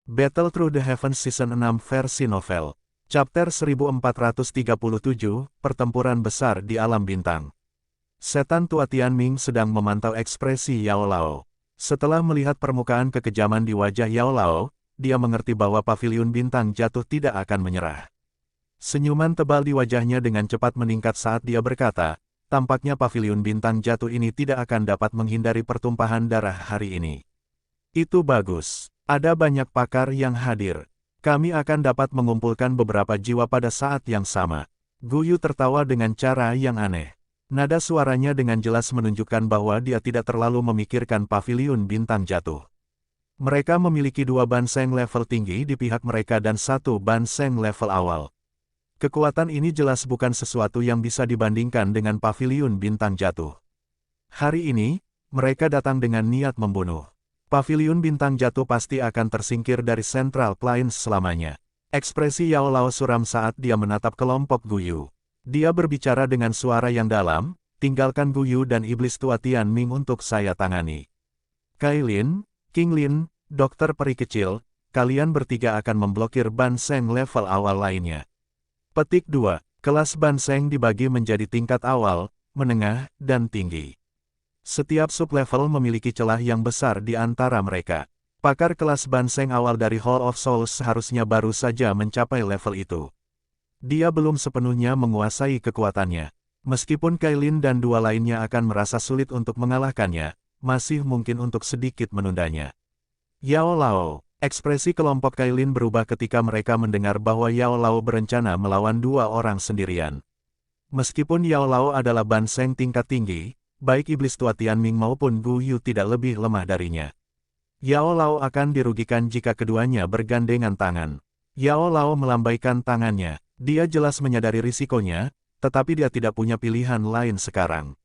Battle Through the Heavens Season 6 versi novel. Chapter 1437, Pertempuran Besar di Alam Bintang. Setan tua Tianming sedang memantau ekspresi Yao Lao. Setelah melihat permukaan kekejaman di wajah Yao Lao, dia mengerti bahwa paviliun bintang jatuh tidak akan menyerah. Senyuman tebal di wajahnya dengan cepat meningkat saat dia berkata, tampaknya paviliun bintang jatuh ini tidak akan dapat menghindari pertumpahan darah hari ini. Itu bagus. Ada banyak pakar yang hadir. Kami akan dapat mengumpulkan beberapa jiwa pada saat yang sama. Guyu tertawa dengan cara yang aneh. Nada suaranya dengan jelas menunjukkan bahwa dia tidak terlalu memikirkan paviliun bintang jatuh. Mereka memiliki 2 banseng level tinggi di pihak mereka dan 1 banseng level awal. Kekuatan ini jelas bukan sesuatu yang bisa dibandingkan dengan paviliun bintang jatuh. Hari ini, mereka datang dengan niat membunuh. Paviliun bintang jatuh pasti akan tersingkir dari Central Plains selamanya. Ekspresi Yao Lao suram saat dia menatap kelompok Guyu. Dia berbicara dengan suara yang dalam, tinggalkan Guyu dan iblis tua Tianming untuk saya tangani. Kailin, Qinglin, dokter peri kecil, kalian bertiga akan memblokir banseng level awal lainnya. Petik 2. Kelas banseng dibagi menjadi tingkat awal, menengah, dan tinggi. Setiap sublevel memiliki celah yang besar di antara mereka. Pakar kelas banseng awal dari Hall of Souls seharusnya baru saja mencapai level itu. Dia belum sepenuhnya menguasai kekuatannya. Meskipun Kailin dan 2 lainnya akan merasa sulit untuk mengalahkannya, masih mungkin untuk sedikit menundanya. Yao Lao. Ekspresi kelompok Kailin berubah ketika mereka mendengar bahwa Yao Lao berencana melawan 2 orang sendirian. Meskipun Yao Lao adalah banseng tingkat tinggi, baik iblis tua Tianming maupun Guyu tidak lebih lemah darinya. Yao Lao akan dirugikan jika keduanya bergandengan tangan. Yao Lao melambaikan tangannya. Dia jelas menyadari risikonya, tetapi dia tidak punya pilihan lain sekarang.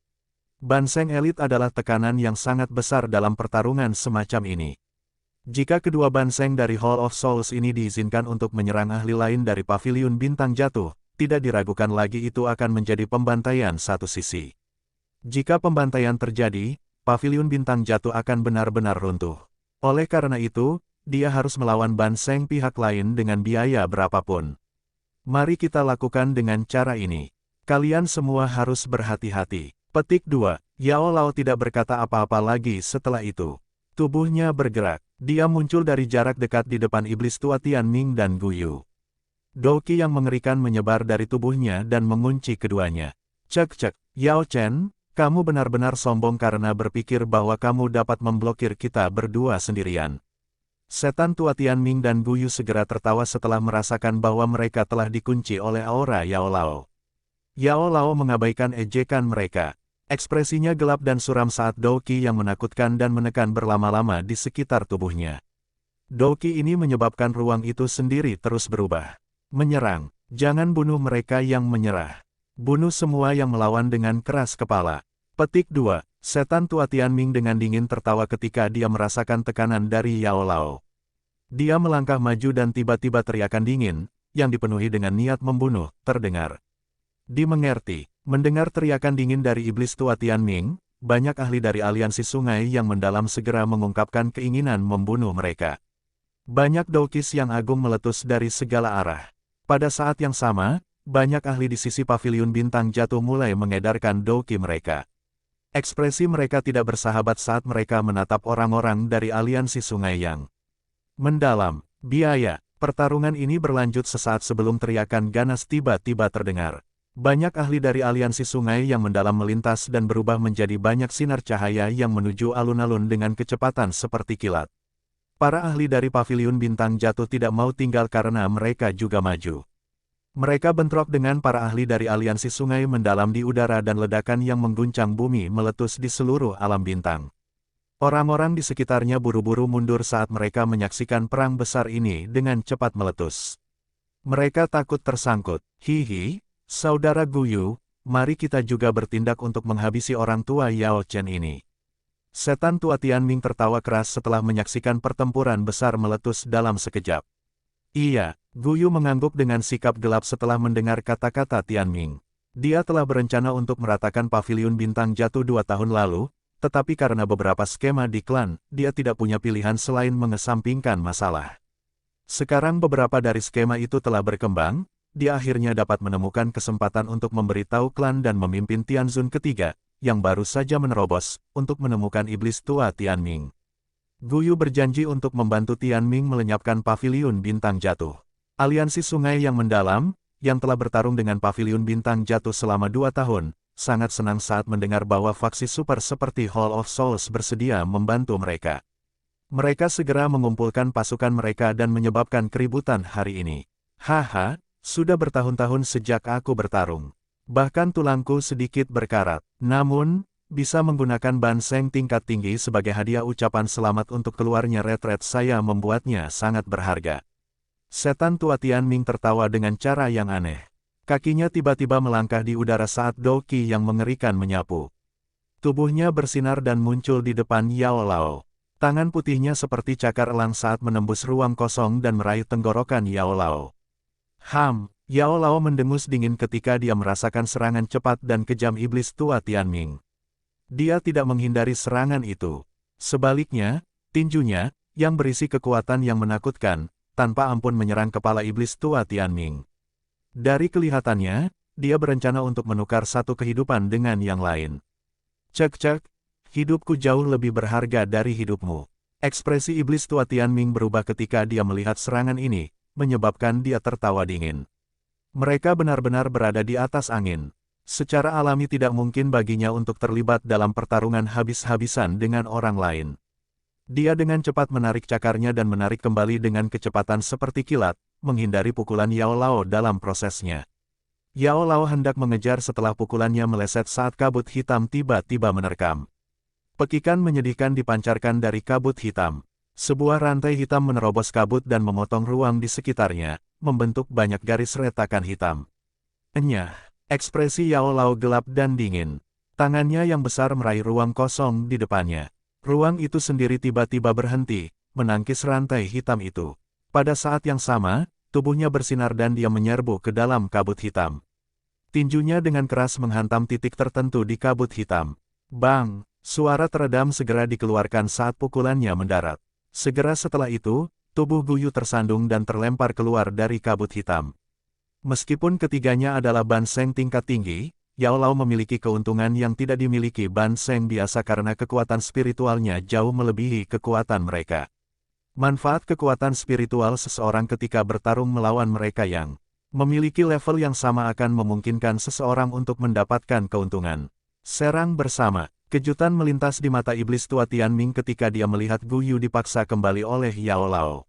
Banseng elit adalah tekanan yang sangat besar dalam pertarungan semacam ini. Jika kedua banseng dari Hall of Souls ini diizinkan untuk menyerang ahli lain dari paviliun bintang jatuh, tidak diragukan lagi itu akan menjadi pembantaian satu sisi. Jika pembantaian terjadi, paviliun bintang jatuh akan benar-benar runtuh. Oleh karena itu, dia harus melawan banseng pihak lain dengan biaya berapapun. Mari kita lakukan dengan cara ini. Kalian semua harus berhati-hati. Petik 2. Yao Lao tidak berkata apa-apa lagi setelah itu. Tubuhnya bergerak. Dia muncul dari jarak dekat di depan iblis tua Tianming dan Guyu. Douqi yang mengerikan menyebar dari tubuhnya dan mengunci keduanya. Cek, Yao Chen. Kamu benar-benar sombong karena berpikir bahwa kamu dapat memblokir kita berdua sendirian. Setan tua Tianming dan Guyu segera tertawa setelah merasakan bahwa mereka telah dikunci oleh aura Yao Lao. Yao Lao mengabaikan ejekan mereka. Ekspresinya gelap dan suram saat Douqi yang menakutkan dan menekan berlama-lama di sekitar tubuhnya. Douqi ini menyebabkan ruang itu sendiri terus berubah. Menyerang. Jangan bunuh mereka yang menyerah. Bunuh semua yang melawan dengan keras kepala. Petik 2. Setan tua Tianming dengan dingin tertawa ketika dia merasakan tekanan dari Yao Lao. Dia melangkah maju dan tiba-tiba teriakan dingin, yang dipenuhi dengan niat membunuh, terdengar. Dimengerti. Mendengar teriakan dingin dari iblis tua Tianming, banyak ahli dari aliansi sungai yang mendalam segera mengungkapkan keinginan membunuh mereka. Banyak Douqis yang agung meletus dari segala arah. Pada saat yang sama, banyak ahli di sisi paviliun bintang jatuh mulai mengedarkan Douqi mereka. Ekspresi mereka tidak bersahabat saat mereka menatap orang-orang dari aliansi sungai yang mendalam. Biaya. Pertarungan ini berlanjut sesaat sebelum teriakan ganas tiba-tiba terdengar. Banyak ahli dari aliansi sungai yang mendalam melintas dan berubah menjadi banyak sinar cahaya yang menuju alun-alun dengan kecepatan seperti kilat. Para ahli dari paviliun bintang jatuh tidak mau tinggal karena mereka juga maju. Mereka bentrok dengan para ahli dari aliansi sungai mendalam di udara dan ledakan yang mengguncang bumi meletus di seluruh alam bintang. Orang-orang di sekitarnya buru-buru mundur saat mereka menyaksikan perang besar ini dengan cepat meletus. Mereka takut tersangkut. Hihi, saudara Guyu, mari kita juga bertindak untuk menghabisi orang tua Yao Chen ini. Setan tua Tianming tertawa keras setelah menyaksikan pertempuran besar meletus dalam sekejap. Iya, Guyu mengangguk dengan sikap gelap setelah mendengar kata-kata Tianming. Dia telah berencana untuk meratakan paviliun bintang jatuh 2 tahun lalu, tetapi karena beberapa skema di klan, dia tidak punya pilihan selain mengesampingkan masalah. Sekarang beberapa dari skema itu telah berkembang, dia akhirnya dapat menemukan kesempatan untuk memberitahu klan dan memimpin Tianzun ketiga, yang baru saja menerobos, untuk menemukan iblis tua Tianming. Guyu berjanji untuk membantu Tianming melenyapkan paviliun bintang jatuh. Aliansi sungai yang mendalam, yang telah bertarung dengan paviliun bintang jatuh selama 2 tahun, sangat senang saat mendengar bahwa faksi super seperti Hall of Souls bersedia membantu mereka. Mereka segera mengumpulkan pasukan mereka dan menyebabkan keributan hari ini. Haha, sudah bertahun-tahun sejak aku bertarung. Bahkan tulangku sedikit berkarat. Namun, bisa menggunakan banseng tingkat tinggi sebagai hadiah ucapan selamat untuk keluarnya retret saya membuatnya sangat berharga. Setan tua Tianming tertawa dengan cara yang aneh. Kakinya tiba-tiba melangkah di udara saat Doki yang mengerikan menyapu. Tubuhnya bersinar dan muncul di depan Yao Lao. Tangan putihnya seperti cakar elang saat menembus ruang kosong dan meraih tenggorokan Yao Lao. Yao Lao mendengus dingin ketika dia merasakan serangan cepat dan kejam iblis tua Tianming. Dia tidak menghindari serangan itu. Sebaliknya, tinjunya, yang berisi kekuatan yang menakutkan, tanpa ampun menyerang kepala iblis tua Tianming. Dari kelihatannya, dia berencana untuk menukar satu kehidupan dengan yang lain. Cek-cek. Hidupku jauh lebih berharga dari hidupmu. Ekspresi iblis tua Tianming berubah ketika dia melihat serangan ini, menyebabkan dia tertawa dingin. Mereka benar-benar berada di atas angin. Secara alami tidak mungkin baginya untuk terlibat dalam pertarungan habis-habisan dengan orang lain. Dia dengan cepat menarik cakarnya dan menarik kembali dengan kecepatan seperti kilat, menghindari pukulan Yao Lao dalam prosesnya. Yao Lao hendak mengejar setelah pukulannya meleset saat kabut hitam tiba-tiba menerkam. Pekikan menyedihkan dipancarkan dari kabut hitam. Sebuah rantai hitam menerobos kabut dan memotong ruang di sekitarnya, membentuk banyak garis retakan hitam. Enyah, ekspresi Yao Lao gelap dan dingin. Tangannya yang besar meraih ruang kosong di depannya. Ruang itu sendiri tiba-tiba berhenti, menangkis rantai hitam itu. Pada saat yang sama, tubuhnya bersinar dan dia menyerbu ke dalam kabut hitam. Tinjunya dengan keras menghantam titik tertentu di kabut hitam. Bang! Suara teredam segera dikeluarkan saat pukulannya mendarat. Segera setelah itu, tubuh Guyu tersandung dan terlempar keluar dari kabut hitam. Meskipun ketiganya adalah banseng tingkat tinggi, Yao Lao memiliki keuntungan yang tidak dimiliki banseng biasa karena kekuatan spiritualnya jauh melebihi kekuatan mereka. Manfaat kekuatan spiritual seseorang ketika bertarung melawan mereka yang memiliki level yang sama akan memungkinkan seseorang untuk mendapatkan keuntungan. Serang bersama. Kejutan melintas di mata iblis tua Tianming ketika dia melihat Guyu dipaksa kembali oleh Yao Lao.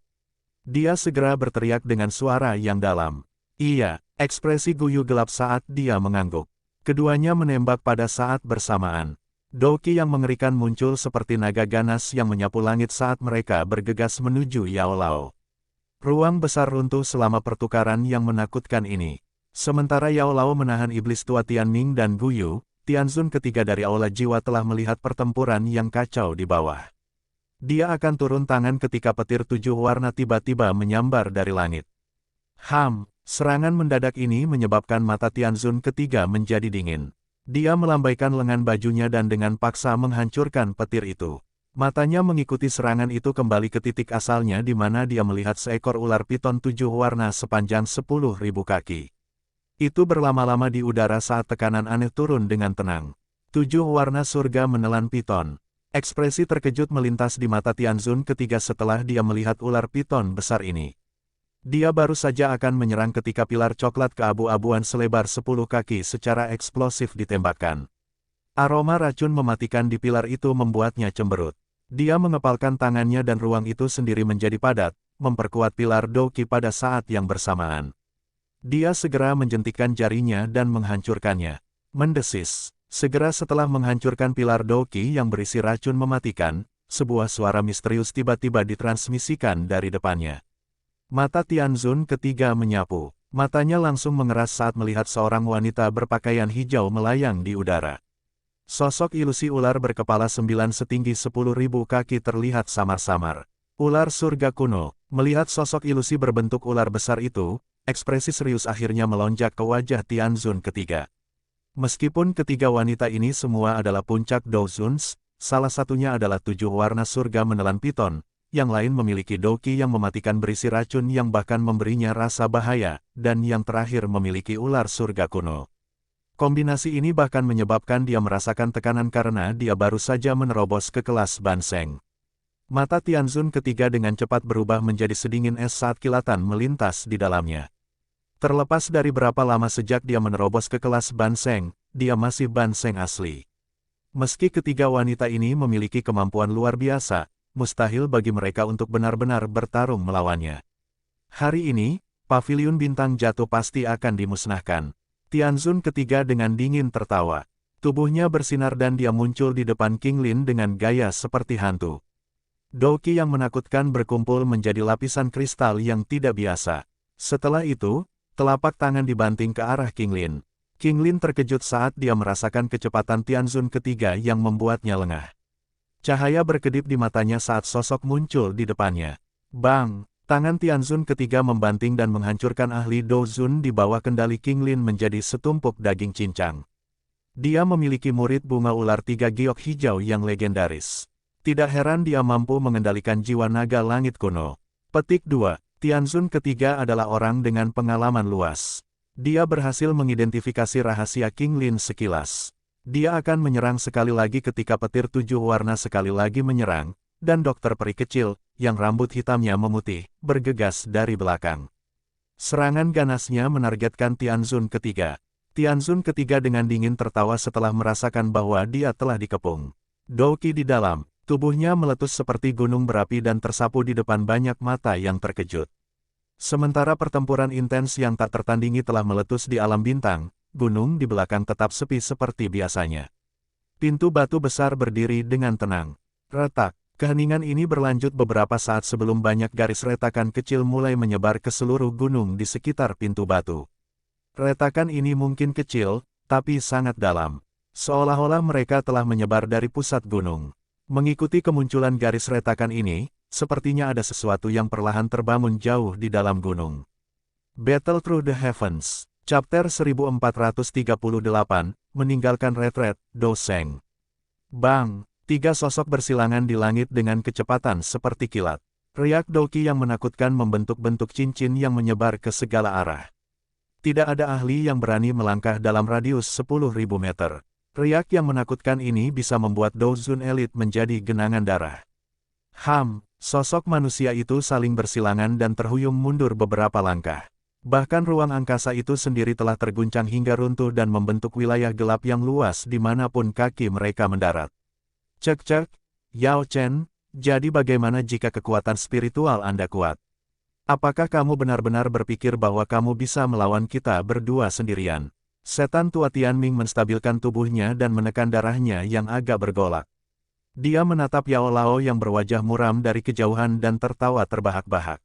Dia segera berteriak dengan suara yang dalam. Iya, ekspresi Guyu gelap saat dia mengangguk. Keduanya menembak pada saat bersamaan. Doki yang mengerikan muncul seperti naga ganas yang menyapu langit saat mereka bergegas menuju Yao Lao. Ruang besar runtuh selama pertukaran yang menakutkan ini. Sementara Yao Lao menahan iblis tua Tianming dan Guyu, Tianzun ketiga dari Aula Jiwa telah melihat pertempuran yang kacau di bawah. Dia akan turun tangan ketika petir 7 warna tiba-tiba menyambar dari langit. Serangan mendadak ini menyebabkan mata Tianzun ketiga menjadi dingin. Dia melambaikan lengan bajunya dan dengan paksa menghancurkan petir itu. Matanya mengikuti serangan itu kembali ke titik asalnya di mana dia melihat seekor ular piton 7 warna sepanjang 10.000 kaki. Itu berlama-lama di udara saat tekanan aneh turun dengan tenang. 7 warna surga menelan piton. Ekspresi terkejut melintas di mata Tianzun ketiga setelah dia melihat ular piton besar ini. Dia baru saja akan menyerang ketika pilar coklat keabu-abuan selebar 10 kaki secara eksplosif ditembakkan. Aroma racun mematikan di pilar itu membuatnya cemberut. Dia mengepalkan tangannya dan ruang itu sendiri menjadi padat, memperkuat pilar Doki pada saat yang bersamaan. Dia segera menjentikkan jarinya dan menghancurkannya. Mendesis. Segera setelah menghancurkan pilar Doki yang berisi racun mematikan, sebuah suara misterius tiba-tiba ditransmisikan dari depannya. Mata Tianzun ketiga menyapu. Matanya langsung mengeras saat melihat seorang wanita berpakaian hijau melayang di udara. Sosok ilusi ular berkepala 9 setinggi 10.000 kaki terlihat samar-samar. Ular surga kuno. Melihat sosok ilusi berbentuk ular besar itu, ekspresi serius akhirnya melonjak ke wajah Tianzun ketiga. Meskipun ketiga wanita ini semua adalah puncak Dozuns, salah satunya adalah 7 warna surga menelan piton, yang lain memiliki Douki yang mematikan berisi racun yang bahkan memberinya rasa bahaya, dan yang terakhir memiliki ular surga kuno. Kombinasi ini bahkan menyebabkan dia merasakan tekanan karena dia baru saja menerobos ke kelas Banseng. Mata Tianzun ketiga dengan cepat berubah menjadi sedingin es saat kilatan melintas di dalamnya. Terlepas dari berapa lama sejak dia menerobos ke kelas Banseng, dia masih Banseng asli. Meski ketiga wanita ini memiliki kemampuan luar biasa, mustahil bagi mereka untuk benar-benar bertarung melawannya. Hari ini, paviliun bintang jatuh pasti akan dimusnahkan. Tianzun ketiga dengan dingin tertawa. Tubuhnya bersinar dan dia muncul di depan King Lin dengan gaya seperti hantu. Douki yang menakutkan berkumpul menjadi lapisan kristal yang tidak biasa. Setelah itu, telapak tangan dibanting ke arah King Lin. King Lin terkejut saat dia merasakan kecepatan Tianzun ketiga yang membuatnya lengah. Cahaya berkedip di matanya saat sosok muncul di depannya. Bang! Tangan Tianzun ketiga membanting dan menghancurkan ahli Douzun di bawah kendali King Lin menjadi setumpuk daging cincang. Dia memiliki murid bunga ular tiga giok hijau yang legendaris. Tidak heran dia mampu mengendalikan jiwa naga langit kuno. Petik 2. Tianzun ketiga adalah orang dengan pengalaman luas. Dia berhasil mengidentifikasi rahasia King Lin sekilas. Dia akan menyerang sekali lagi ketika petir tujuh warna sekali lagi menyerang, dan dokter peri kecil, yang rambut hitamnya memutih, bergegas dari belakang. Serangan ganasnya menargetkan Tianzun ketiga. Tianzun ketiga dengan dingin tertawa setelah merasakan bahwa dia telah dikepung. Douki di dalam, tubuhnya meletus seperti gunung berapi dan tersapu di depan banyak mata yang terkejut. Sementara pertempuran intens yang tak tertandingi telah meletus di alam bintang, gunung di belakang tetap sepi seperti biasanya. Pintu batu besar berdiri dengan tenang. Retak, keheningan ini berlanjut beberapa saat sebelum banyak garis retakan kecil mulai menyebar ke seluruh gunung di sekitar pintu batu. Retakan ini mungkin kecil, tapi sangat dalam. Seolah-olah mereka telah menyebar dari pusat gunung. Mengikuti kemunculan garis retakan ini, sepertinya ada sesuatu yang perlahan terbangun jauh di dalam gunung. Battle Through the Heavens, Chapter 1438, Meninggalkan Retret, Doseng. Bang! Tiga sosok bersilangan di langit dengan kecepatan seperti kilat. Riak Douki yang menakutkan membentuk-bentuk cincin yang menyebar ke segala arah. Tidak ada ahli yang berani melangkah dalam radius 10.000 meter. Riak yang menakutkan ini bisa membuat Douzun Elite menjadi genangan darah. Sosok manusia itu saling bersilangan dan terhuyung mundur beberapa langkah. Bahkan ruang angkasa itu sendiri telah terguncang hingga runtuh dan membentuk wilayah gelap yang luas dimanapun kaki mereka mendarat. Cek, Yao Chen, jadi bagaimana jika kekuatan spiritual Anda kuat? Apakah kamu benar-benar berpikir bahwa kamu bisa melawan kita berdua sendirian? Setan tua Tianming menstabilkan tubuhnya dan menekan darahnya yang agak bergolak. Dia menatap Yao Lao yang berwajah muram dari kejauhan dan tertawa terbahak-bahak.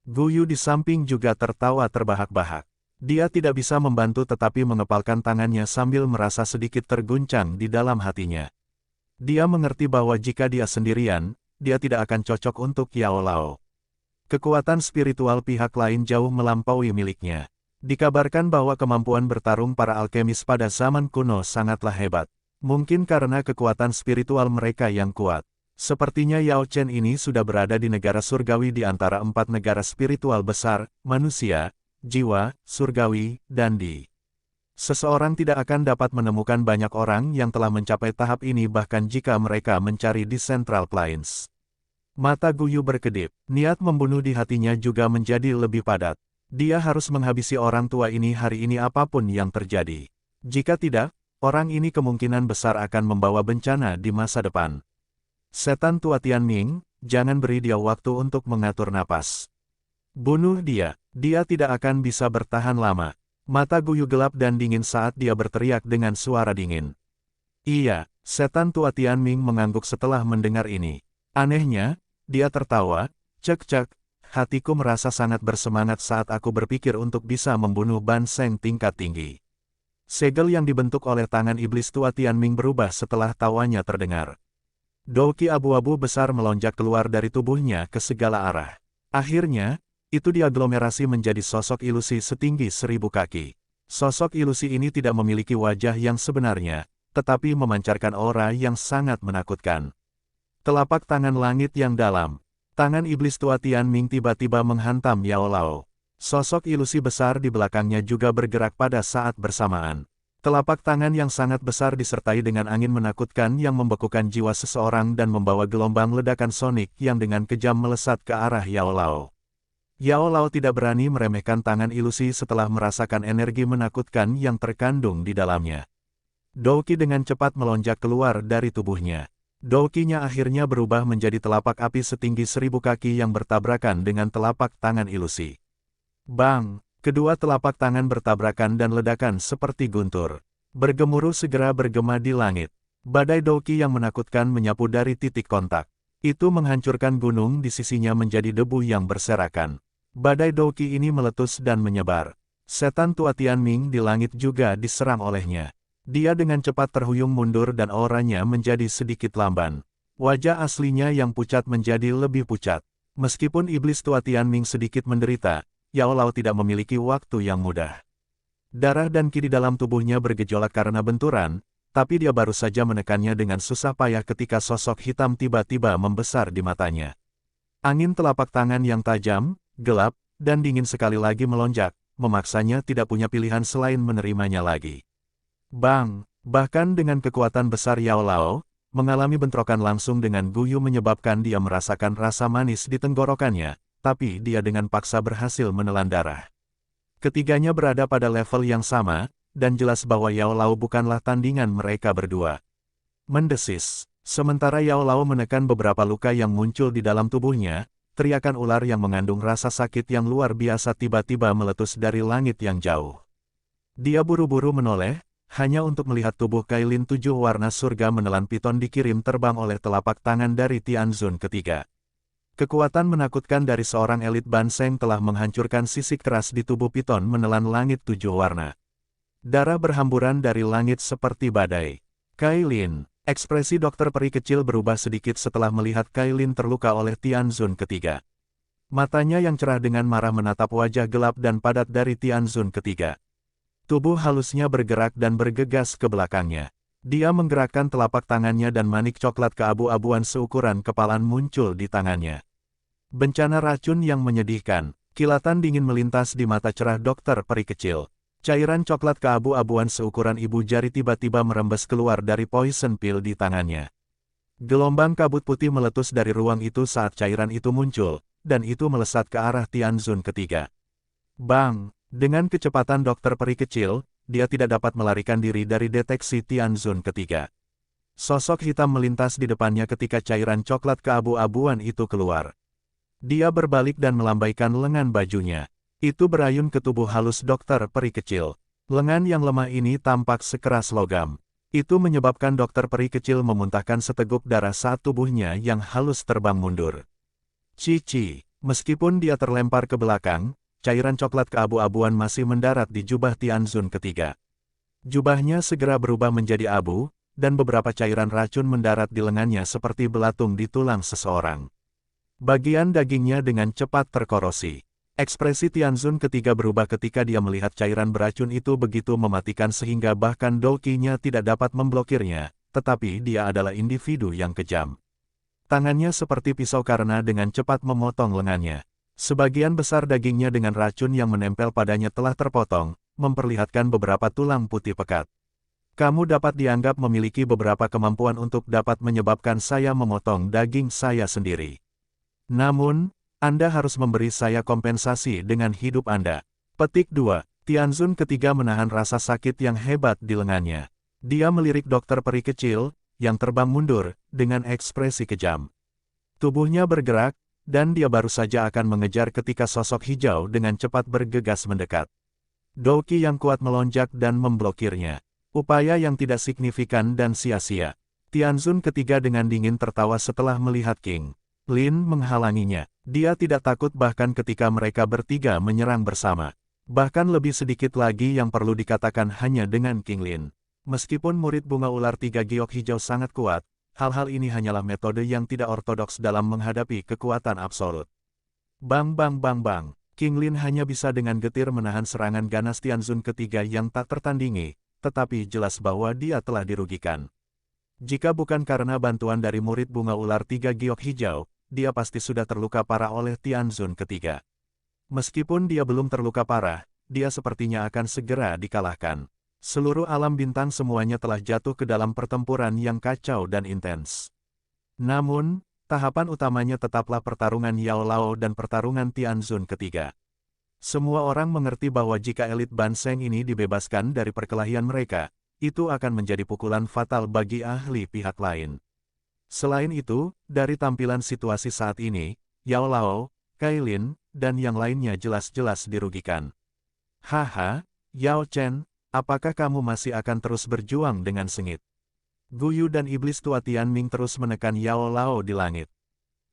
Guyu di samping juga tertawa terbahak-bahak. Dia tidak bisa membantu tetapi mengepalkan tangannya sambil merasa sedikit terguncang di dalam hatinya. Dia mengerti bahwa jika dia sendirian, dia tidak akan cocok untuk Yao Lao. Kekuatan spiritual pihak lain jauh melampaui miliknya. Dikabarkan bahwa kemampuan bertarung para alkemis pada zaman kuno sangatlah hebat. Mungkin karena kekuatan spiritual mereka yang kuat. Sepertinya Yao Chen ini sudah berada di negara surgawi di antara 4 negara spiritual besar, manusia, jiwa, surgawi, dan di. Seseorang tidak akan dapat menemukan banyak orang yang telah mencapai tahap ini bahkan jika mereka mencari di Central Plains. Mata Guyu berkedip, niat membunuh di hatinya juga menjadi lebih padat. Dia harus menghabisi orang tua ini hari ini apapun yang terjadi. Jika tidak, orang ini kemungkinan besar akan membawa bencana di masa depan. Setan tua Tianming, jangan beri dia waktu untuk mengatur napas. Bunuh dia, dia tidak akan bisa bertahan lama. Mata Guyu gelap dan dingin saat dia berteriak dengan suara dingin. Iya, setan tua Tianming mengangguk setelah mendengar ini. Anehnya, dia tertawa, cek, hatiku merasa sangat bersemangat saat aku berpikir untuk bisa membunuh Banseng tingkat tinggi. Segel yang dibentuk oleh tangan iblis tua Tianming berubah setelah tawanya terdengar. Douki abu-abu besar melonjak keluar dari tubuhnya ke segala arah. Akhirnya, itu diaglomerasi menjadi sosok ilusi setinggi 1000 kaki. Sosok ilusi ini tidak memiliki wajah yang sebenarnya, tetapi memancarkan aura yang sangat menakutkan. Telapak tangan langit yang dalam. Tangan iblis tua Tianming tiba-tiba menghantam Yao Lao. Sosok ilusi besar di belakangnya juga bergerak pada saat bersamaan. Telapak tangan yang sangat besar disertai dengan angin menakutkan yang membekukan jiwa seseorang dan membawa gelombang ledakan sonik yang dengan kejam melesat ke arah Yao Lao. Yao Lao tidak berani meremehkan tangan ilusi setelah merasakan energi menakutkan yang terkandung di dalamnya. Douki dengan cepat melonjak keluar dari tubuhnya. Douki-nya akhirnya berubah menjadi telapak api setinggi 1000 kaki yang bertabrakan dengan telapak tangan ilusi. Bang! Kedua telapak tangan bertabrakan dan ledakan seperti guntur. Bergemuruh segera bergema di langit. Badai Douki yang menakutkan menyapu dari titik kontak. Itu menghancurkan gunung di sisinya menjadi debu yang berserakan. Badai Douki ini meletus dan menyebar. Setan tua Tianming di langit juga diserang olehnya. Dia dengan cepat terhuyung mundur dan auranya menjadi sedikit lamban. Wajah aslinya yang pucat menjadi lebih pucat. Meskipun iblis tua Tianming sedikit menderita, Yao Lao tidak memiliki waktu yang mudah. Darah dan ki di dalam tubuhnya bergejolak karena benturan, tapi dia baru saja menekannya dengan susah payah ketika sosok hitam tiba-tiba membesar di matanya. Angin telapak tangan yang tajam, gelap, dan dingin sekali lagi melonjak, memaksanya tidak punya pilihan selain menerimanya lagi. Bang! Bahkan dengan kekuatan besar Yao Lao, mengalami bentrokan langsung dengan Guyu menyebabkan dia merasakan rasa manis di tenggorokannya, tapi dia dengan paksa berhasil menelan darah. Ketiganya berada pada level yang sama, dan jelas bahwa Yao Lao bukanlah tandingan mereka berdua. Mendesis. Sementara Yao Lao menekan beberapa luka yang muncul di dalam tubuhnya, teriakan ular yang mengandung rasa sakit yang luar biasa tiba-tiba meletus dari langit yang jauh. Dia buru-buru menoleh, hanya untuk melihat tubuh Kailin 7 warna surga menelan piton dikirim terbang oleh telapak tangan dari Tianzun ketiga. Kekuatan menakutkan dari seorang elit Banseng telah menghancurkan sisik keras di tubuh piton menelan langit 7 warna. Darah berhamburan dari langit seperti badai. Kailin, ekspresi dokter peri kecil berubah sedikit setelah melihat Kailin terluka oleh Tianzun ketiga. Matanya yang cerah dengan marah menatap wajah gelap dan padat dari Tianzun ketiga. Tubuh halusnya bergerak dan bergegas ke belakangnya. Dia menggerakkan telapak tangannya dan manik coklat keabu-abuan seukuran kepalan muncul di tangannya. Bencana racun yang menyedihkan, kilatan dingin melintas di mata cerah dokter peri kecil. Cairan coklat keabu-abuan seukuran ibu jari tiba-tiba merembes keluar dari poison pill di tangannya. Gelombang kabut putih meletus dari ruang itu saat cairan itu muncul, dan itu melesat ke arah Tianzun ketiga. Bang! Dengan kecepatan dokter peri kecil, dia tidak dapat melarikan diri dari deteksi Tianzun ketiga. Sosok hitam melintas di depannya ketika cairan coklat keabu-abuan itu keluar. Dia berbalik dan melambaikan lengan bajunya. Itu berayun ke tubuh halus dokter peri kecil. Lengan yang lemah ini tampak sekeras logam. Itu menyebabkan dokter peri kecil memuntahkan seteguk darah saat tubuhnya yang halus terbang mundur. Cici, meskipun dia terlempar ke belakang, cairan coklat keabu-abuan masih mendarat di jubah Tianzun ketiga. Jubahnya segera berubah menjadi abu, dan beberapa cairan racun mendarat di lengannya seperti belatung di tulang seseorang. Bagian dagingnya dengan cepat terkorosi. Ekspresi Tianzun ketiga berubah ketika dia melihat cairan beracun itu begitu mematikan sehingga bahkan Douki-nya tidak dapat memblokirnya, tetapi dia adalah individu yang kejam. Tangannya seperti pisau karena dengan cepat memotong lengannya. Sebagian besar dagingnya dengan racun yang menempel padanya telah terpotong, memperlihatkan beberapa tulang putih pekat. Kamu dapat dianggap memiliki beberapa kemampuan untuk dapat menyebabkan saya memotong daging saya sendiri. Namun, Anda harus memberi saya kompensasi dengan hidup Anda. Petik 2. Tianzun ketiga menahan rasa sakit yang hebat di lengannya. Dia melirik dokter peri kecil, yang terbang mundur, dengan ekspresi kejam. Tubuhnya bergerak, dan dia baru saja akan mengejar ketika sosok hijau dengan cepat bergegas mendekat. Douki yang kuat melonjak dan memblokirnya. Upaya yang tidak signifikan dan sia-sia. Tianzun ketiga dengan dingin tertawa setelah melihat King Lin menghalanginya. Dia tidak takut bahkan ketika mereka bertiga menyerang bersama. Bahkan lebih sedikit lagi yang perlu dikatakan hanya dengan King Lin. Meskipun murid bunga ular tiga giok hijau sangat kuat, hal-hal ini hanyalah metode yang tidak ortodoks dalam menghadapi kekuatan absolut. Bang bang bang bang, King Lin hanya bisa dengan getir menahan serangan ganas Tianzun ketiga yang tak tertandingi, tetapi jelas bahwa dia telah dirugikan. Jika bukan karena bantuan dari murid bunga ular tiga giok hijau, dia pasti sudah terluka parah oleh Tianzun ketiga. Meskipun dia belum terluka parah, dia sepertinya akan segera dikalahkan. Seluruh alam bintang semuanya telah jatuh ke dalam pertempuran yang kacau dan intens. Namun, tahapan utamanya tetaplah pertarungan Yao Lao dan pertarungan Tianzun ketiga. Semua orang mengerti bahwa jika elit Ban Seng ini dibebaskan dari perkelahian mereka, itu akan menjadi pukulan fatal bagi ahli pihak lain. Selain itu, dari tampilan situasi saat ini, Yao Lao, Kailin, dan yang lainnya jelas-jelas dirugikan. Haha, Yao Chen, apakah kamu masih akan terus berjuang dengan sengit? Guyu dan iblis tua Tianming terus menekan Yao Lao di langit.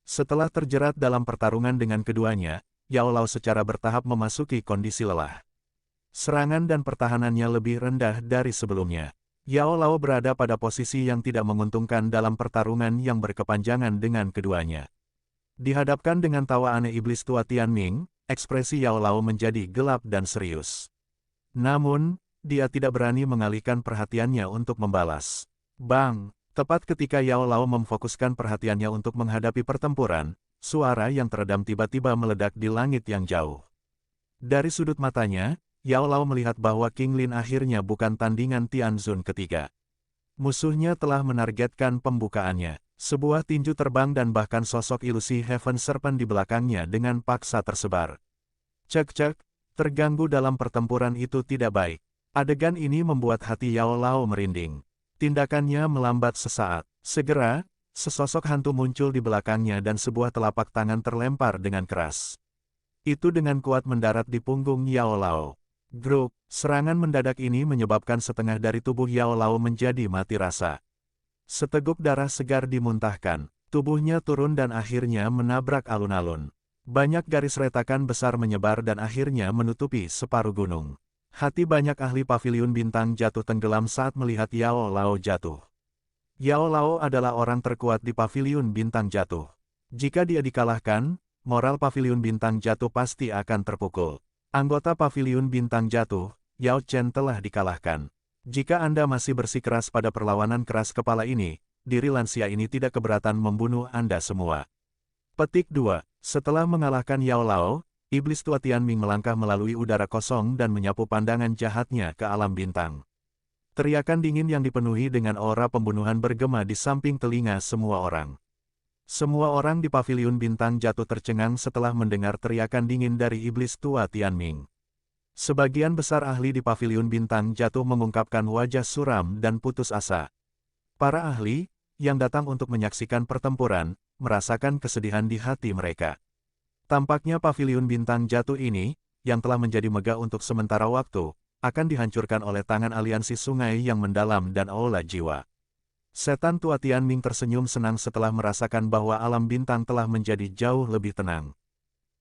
Setelah terjerat dalam pertarungan dengan keduanya, Yao Lao secara bertahap memasuki kondisi lelah. Serangan dan pertahanannya lebih rendah dari sebelumnya. Yao Lao berada pada posisi yang tidak menguntungkan dalam pertarungan yang berkepanjangan dengan keduanya. Dihadapkan dengan tawa aneh iblis tua Tianming, ekspresi Yao Lao menjadi gelap dan serius. Namun, dia tidak berani mengalihkan perhatiannya untuk membalas. Bang! Tepat ketika Yao Lao memfokuskan perhatiannya untuk menghadapi pertempuran, suara yang teredam tiba-tiba meledak di langit yang jauh. Dari sudut matanya, Yao Lao melihat bahwa King Lin akhirnya bukan tandingan Tianzun ketiga. Musuhnya telah menargetkan pembukaannya. Sebuah tinju terbang dan bahkan sosok ilusi Heaven Serpent di belakangnya dengan paksa tersebar. Cek-cek, terganggu dalam pertempuran itu tidak baik. Adegan ini membuat hati Yao Lao merinding. Tindakannya melambat sesaat. Segera, sesosok hantu muncul di belakangnya dan sebuah telapak tangan terlempar dengan keras. Itu dengan kuat mendarat di punggung Yao Lao. Gruk, serangan mendadak ini menyebabkan setengah dari tubuh Yao Lao menjadi mati rasa. Seteguk darah segar dimuntahkan, tubuhnya turun dan akhirnya menabrak alun-alun. Banyak garis retakan besar menyebar dan akhirnya menutupi separuh gunung. Hati banyak ahli paviliun bintang jatuh tenggelam saat melihat Yao Lao jatuh. Yao Lao adalah orang terkuat di paviliun bintang jatuh. Jika dia dikalahkan, moral paviliun bintang jatuh pasti akan terpukul. Anggota paviliun bintang jatuh, Yao Chen telah dikalahkan. Jika Anda masih bersikeras pada perlawanan keras kepala ini, diri lansia ini tidak keberatan membunuh Anda semua. Petik 2. Setelah mengalahkan Yao Lao, iblis tua Tianming melangkah melalui udara kosong dan menyapu pandangan jahatnya ke alam bintang. Teriakan dingin yang dipenuhi dengan aura pembunuhan bergema di samping telinga semua orang. Semua orang di paviliun bintang jatuh tercengang setelah mendengar teriakan dingin dari iblis tua Tianming. Sebagian besar ahli di paviliun bintang jatuh mengungkapkan wajah suram dan putus asa. Para ahli, yang datang untuk menyaksikan pertempuran, merasakan kesedihan di hati mereka. Tampaknya paviliun bintang jatuh ini, yang telah menjadi megah untuk sementara waktu, akan dihancurkan oleh tangan aliansi sungai yang mendalam dan aula jiwa. Setan tua Tianming tersenyum senang setelah merasakan bahwa alam bintang telah menjadi jauh lebih tenang.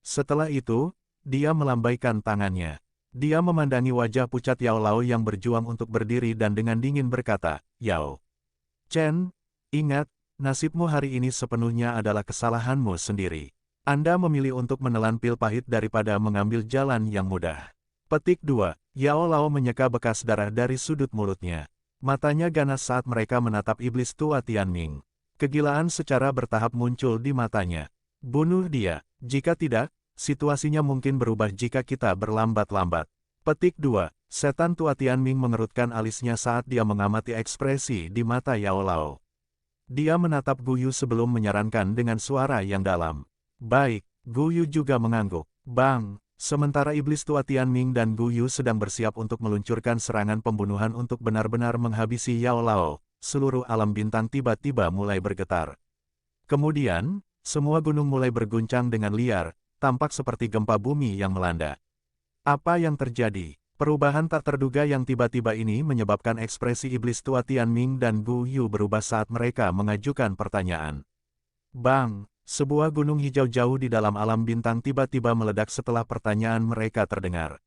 Setelah itu, dia melambaikan tangannya. Dia memandangi wajah pucat Yao Lao yang berjuang untuk berdiri dan dengan dingin berkata, Yao Chen, ingat, nasibmu hari ini sepenuhnya adalah kesalahanmu sendiri. Anda memilih untuk menelan pil pahit daripada mengambil jalan yang mudah. Petik 2. Yao Lao menyeka bekas darah dari sudut mulutnya. Matanya ganas saat mereka menatap iblis tua Tianming. Kegilaan secara bertahap muncul di matanya. Bunuh dia, jika tidak, situasinya mungkin berubah jika kita berlambat-lambat. Petik 2. Setan tua Tianming mengerutkan alisnya saat dia mengamati ekspresi di mata Yao Lao. Dia menatap Guyu sebelum menyarankan dengan suara yang dalam. Baik, Guyu juga mengangguk. Bang! Sementara iblis tua Tianming dan Guyu sedang bersiap untuk meluncurkan serangan pembunuhan untuk benar-benar menghabisi Yao Lao, seluruh alam bintang tiba-tiba mulai bergetar. Kemudian, semua gunung mulai berguncang dengan liar, tampak seperti gempa bumi yang melanda. Apa yang terjadi? Perubahan tak terduga yang tiba-tiba ini menyebabkan ekspresi iblis tua Tianming dan Guyu berubah saat mereka mengajukan pertanyaan. Bang! Sebuah gunung hijau jauh di dalam alam bintang tiba-tiba meledak setelah pertanyaan mereka terdengar.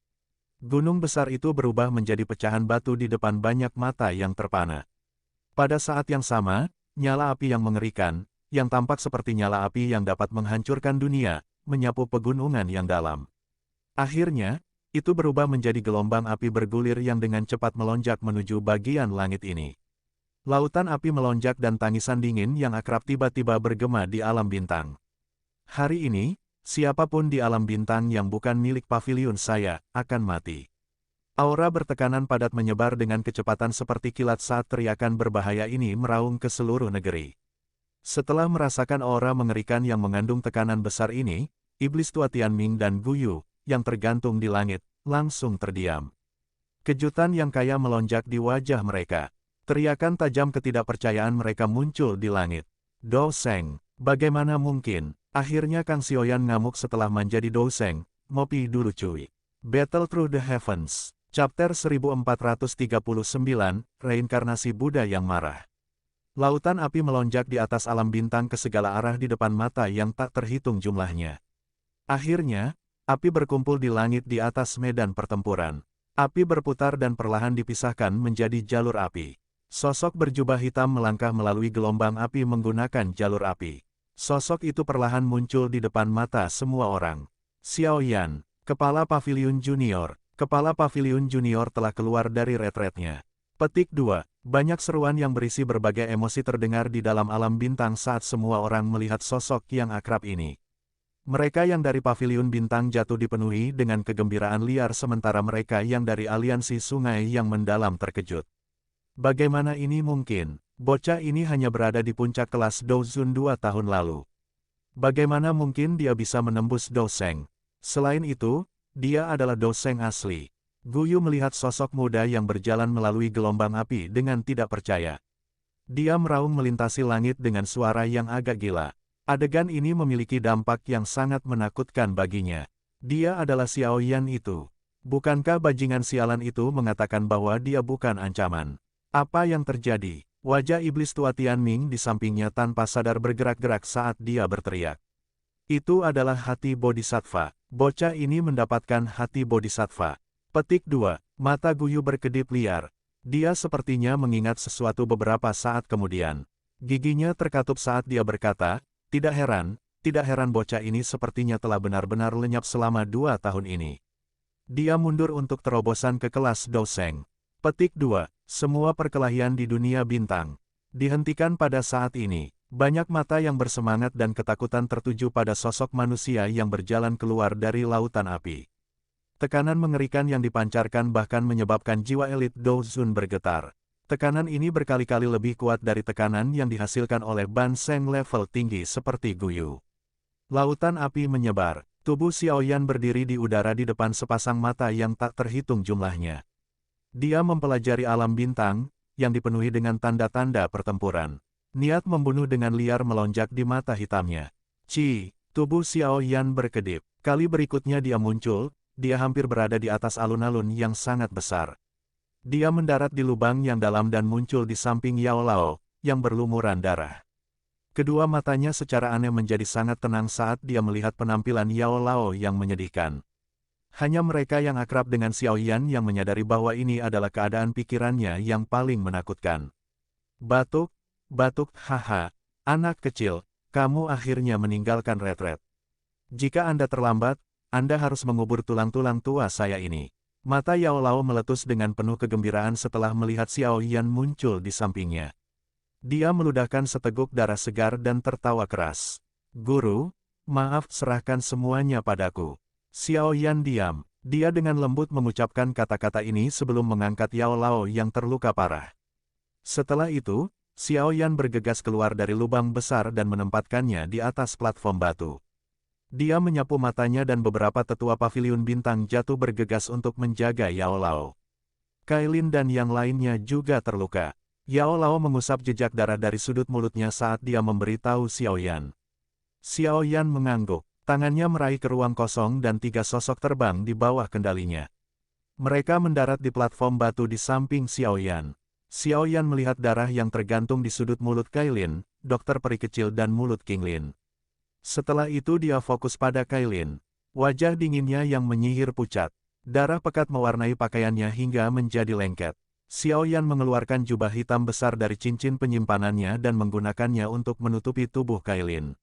Gunung besar itu berubah menjadi pecahan batu di depan banyak mata yang terpana. Pada saat yang sama, nyala api yang mengerikan, yang tampak seperti nyala api yang dapat menghancurkan dunia, menyapu pegunungan yang dalam. Akhirnya, itu berubah menjadi gelombang api bergulir yang dengan cepat melonjak menuju bagian langit ini. Lautan api melonjak dan tangisan dingin yang akrab tiba-tiba bergema di alam bintang. Hari ini, siapapun di alam bintang yang bukan milik paviliun saya, akan mati. Aura bertekanan padat menyebar dengan kecepatan seperti kilat saat teriakan berbahaya ini meraung ke seluruh negeri. Setelah merasakan aura mengerikan yang mengandung tekanan besar ini, iblis tua Tianming dan Guyu, yang tergantung di langit, langsung terdiam. Kejutan yang kaya melonjak di wajah mereka. Teriakan tajam ketidakpercayaan mereka muncul di langit. "Do Seng, bagaimana mungkin?" Akhirnya Kang Xiaoyan ngamuk setelah menjadi Do Seng, "Ngopi dulu cuy." Battle Through the Heavens, Chapter 1439, Reinkarnasi Buddha yang Marah. Lautan api melonjak di atas alam bintang ke segala arah di depan mata yang tak terhitung jumlahnya. Akhirnya, api berkumpul di langit di atas medan pertempuran. Api berputar dan perlahan dipisahkan menjadi jalur api. Sosok berjubah hitam melangkah melalui gelombang api menggunakan jalur api. Sosok itu perlahan muncul di depan mata semua orang. Xiao Yan, Kepala Paviliun Junior. Kepala Paviliun Junior telah keluar dari retretnya. Petik 2. Banyak seruan yang berisi berbagai emosi terdengar di dalam alam bintang saat semua orang melihat sosok yang akrab ini. Mereka yang dari Paviliun Bintang jatuh dipenuhi dengan kegembiraan liar sementara mereka yang dari aliansi sungai yang mendalam terkejut. Bagaimana ini mungkin? Bocah ini hanya berada di puncak kelas Douzun 2 tahun lalu. Bagaimana mungkin dia bisa menembus Do Seng? Selain itu, dia adalah Do Seng asli. Guyu melihat sosok muda yang berjalan melalui gelombang api dengan tidak percaya. Dia meraung melintasi langit dengan suara yang agak gila. Adegan ini memiliki dampak yang sangat menakutkan baginya. Dia adalah Xiao Yan itu. Bukankah bajingan sialan itu mengatakan bahwa dia bukan ancaman? Apa yang terjadi? Wajah iblis tua Tianming di sampingnya tanpa sadar bergerak-gerak saat dia berteriak. Itu adalah hati bodhisattva. Bocah ini mendapatkan hati bodhisattva. Petik 2. Mata Guyu berkedip liar. Dia sepertinya mengingat sesuatu beberapa saat kemudian. Giginya terkatup saat dia berkata, tidak heran bocah ini sepertinya telah benar-benar lenyap selama 2 tahun ini. Dia mundur untuk terobosan ke kelas Do Seng. Petik 2. Semua perkelahian di dunia bintang dihentikan pada saat ini. Banyak mata yang bersemangat dan ketakutan tertuju pada sosok manusia yang berjalan keluar dari lautan api. Tekanan mengerikan yang dipancarkan bahkan menyebabkan jiwa elit Douzun bergetar. Tekanan ini berkali-kali lebih kuat dari tekanan yang dihasilkan oleh Ban Seng level tinggi seperti Guyu. Lautan api menyebar. Tubuh Xiao Yan berdiri di udara di depan sepasang mata yang tak terhitung jumlahnya. Dia mempelajari alam bintang, yang dipenuhi dengan tanda-tanda pertempuran. Niat membunuh dengan liar melonjak di mata hitamnya. Tubuh Xiao Yan berkedip. Kali berikutnya dia muncul, dia hampir berada di atas alun-alun yang sangat besar. Dia mendarat di lubang yang dalam dan muncul di samping Yao Lao, yang berlumuran darah. Kedua matanya secara aneh menjadi sangat tenang saat dia melihat penampilan Yao Lao yang menyedihkan. Hanya mereka yang akrab dengan Xiao Yan yang menyadari bahwa ini adalah keadaan pikirannya yang paling menakutkan. Batuk, haha, anak kecil, kamu akhirnya meninggalkan retret. Jika Anda terlambat, Anda harus mengubur tulang-tulang tua saya ini. Mata Yao Lao meletus dengan penuh kegembiraan setelah melihat Xiao Yan muncul di sampingnya. Dia meludahkan seteguk darah segar dan tertawa keras. Guru, maaf serahkan semuanya padaku. Xiao Yan diam. Dia dengan lembut mengucapkan kata-kata ini sebelum mengangkat Yao Lao yang terluka parah. Setelah itu, Xiao Yan bergegas keluar dari lubang besar dan menempatkannya di atas platform batu. Dia menyapu matanya dan beberapa tetua paviliun bintang jatuh bergegas untuk menjaga Yao Lao. Kailin dan yang lainnya juga terluka. Yao Lao mengusap jejak darah dari sudut mulutnya saat dia memberitahu Xiao Yan. Xiao Yan mengangguk, tangannya meraih ke ruang kosong dan 3 sosok terbang di bawah kendalinya. Mereka mendarat di platform batu di samping Xiao Yan. Xiao Yan melihat darah yang tergantung di sudut mulut Kailin, dokter peri kecil dan mulut Qinglin. Setelah itu dia fokus pada Kailin. Wajah dinginnya yang menyihir pucat. Darah pekat mewarnai pakaiannya hingga menjadi lengket. Xiao Yan mengeluarkan jubah hitam besar dari cincin penyimpanannya dan menggunakannya untuk menutupi tubuh Kailin.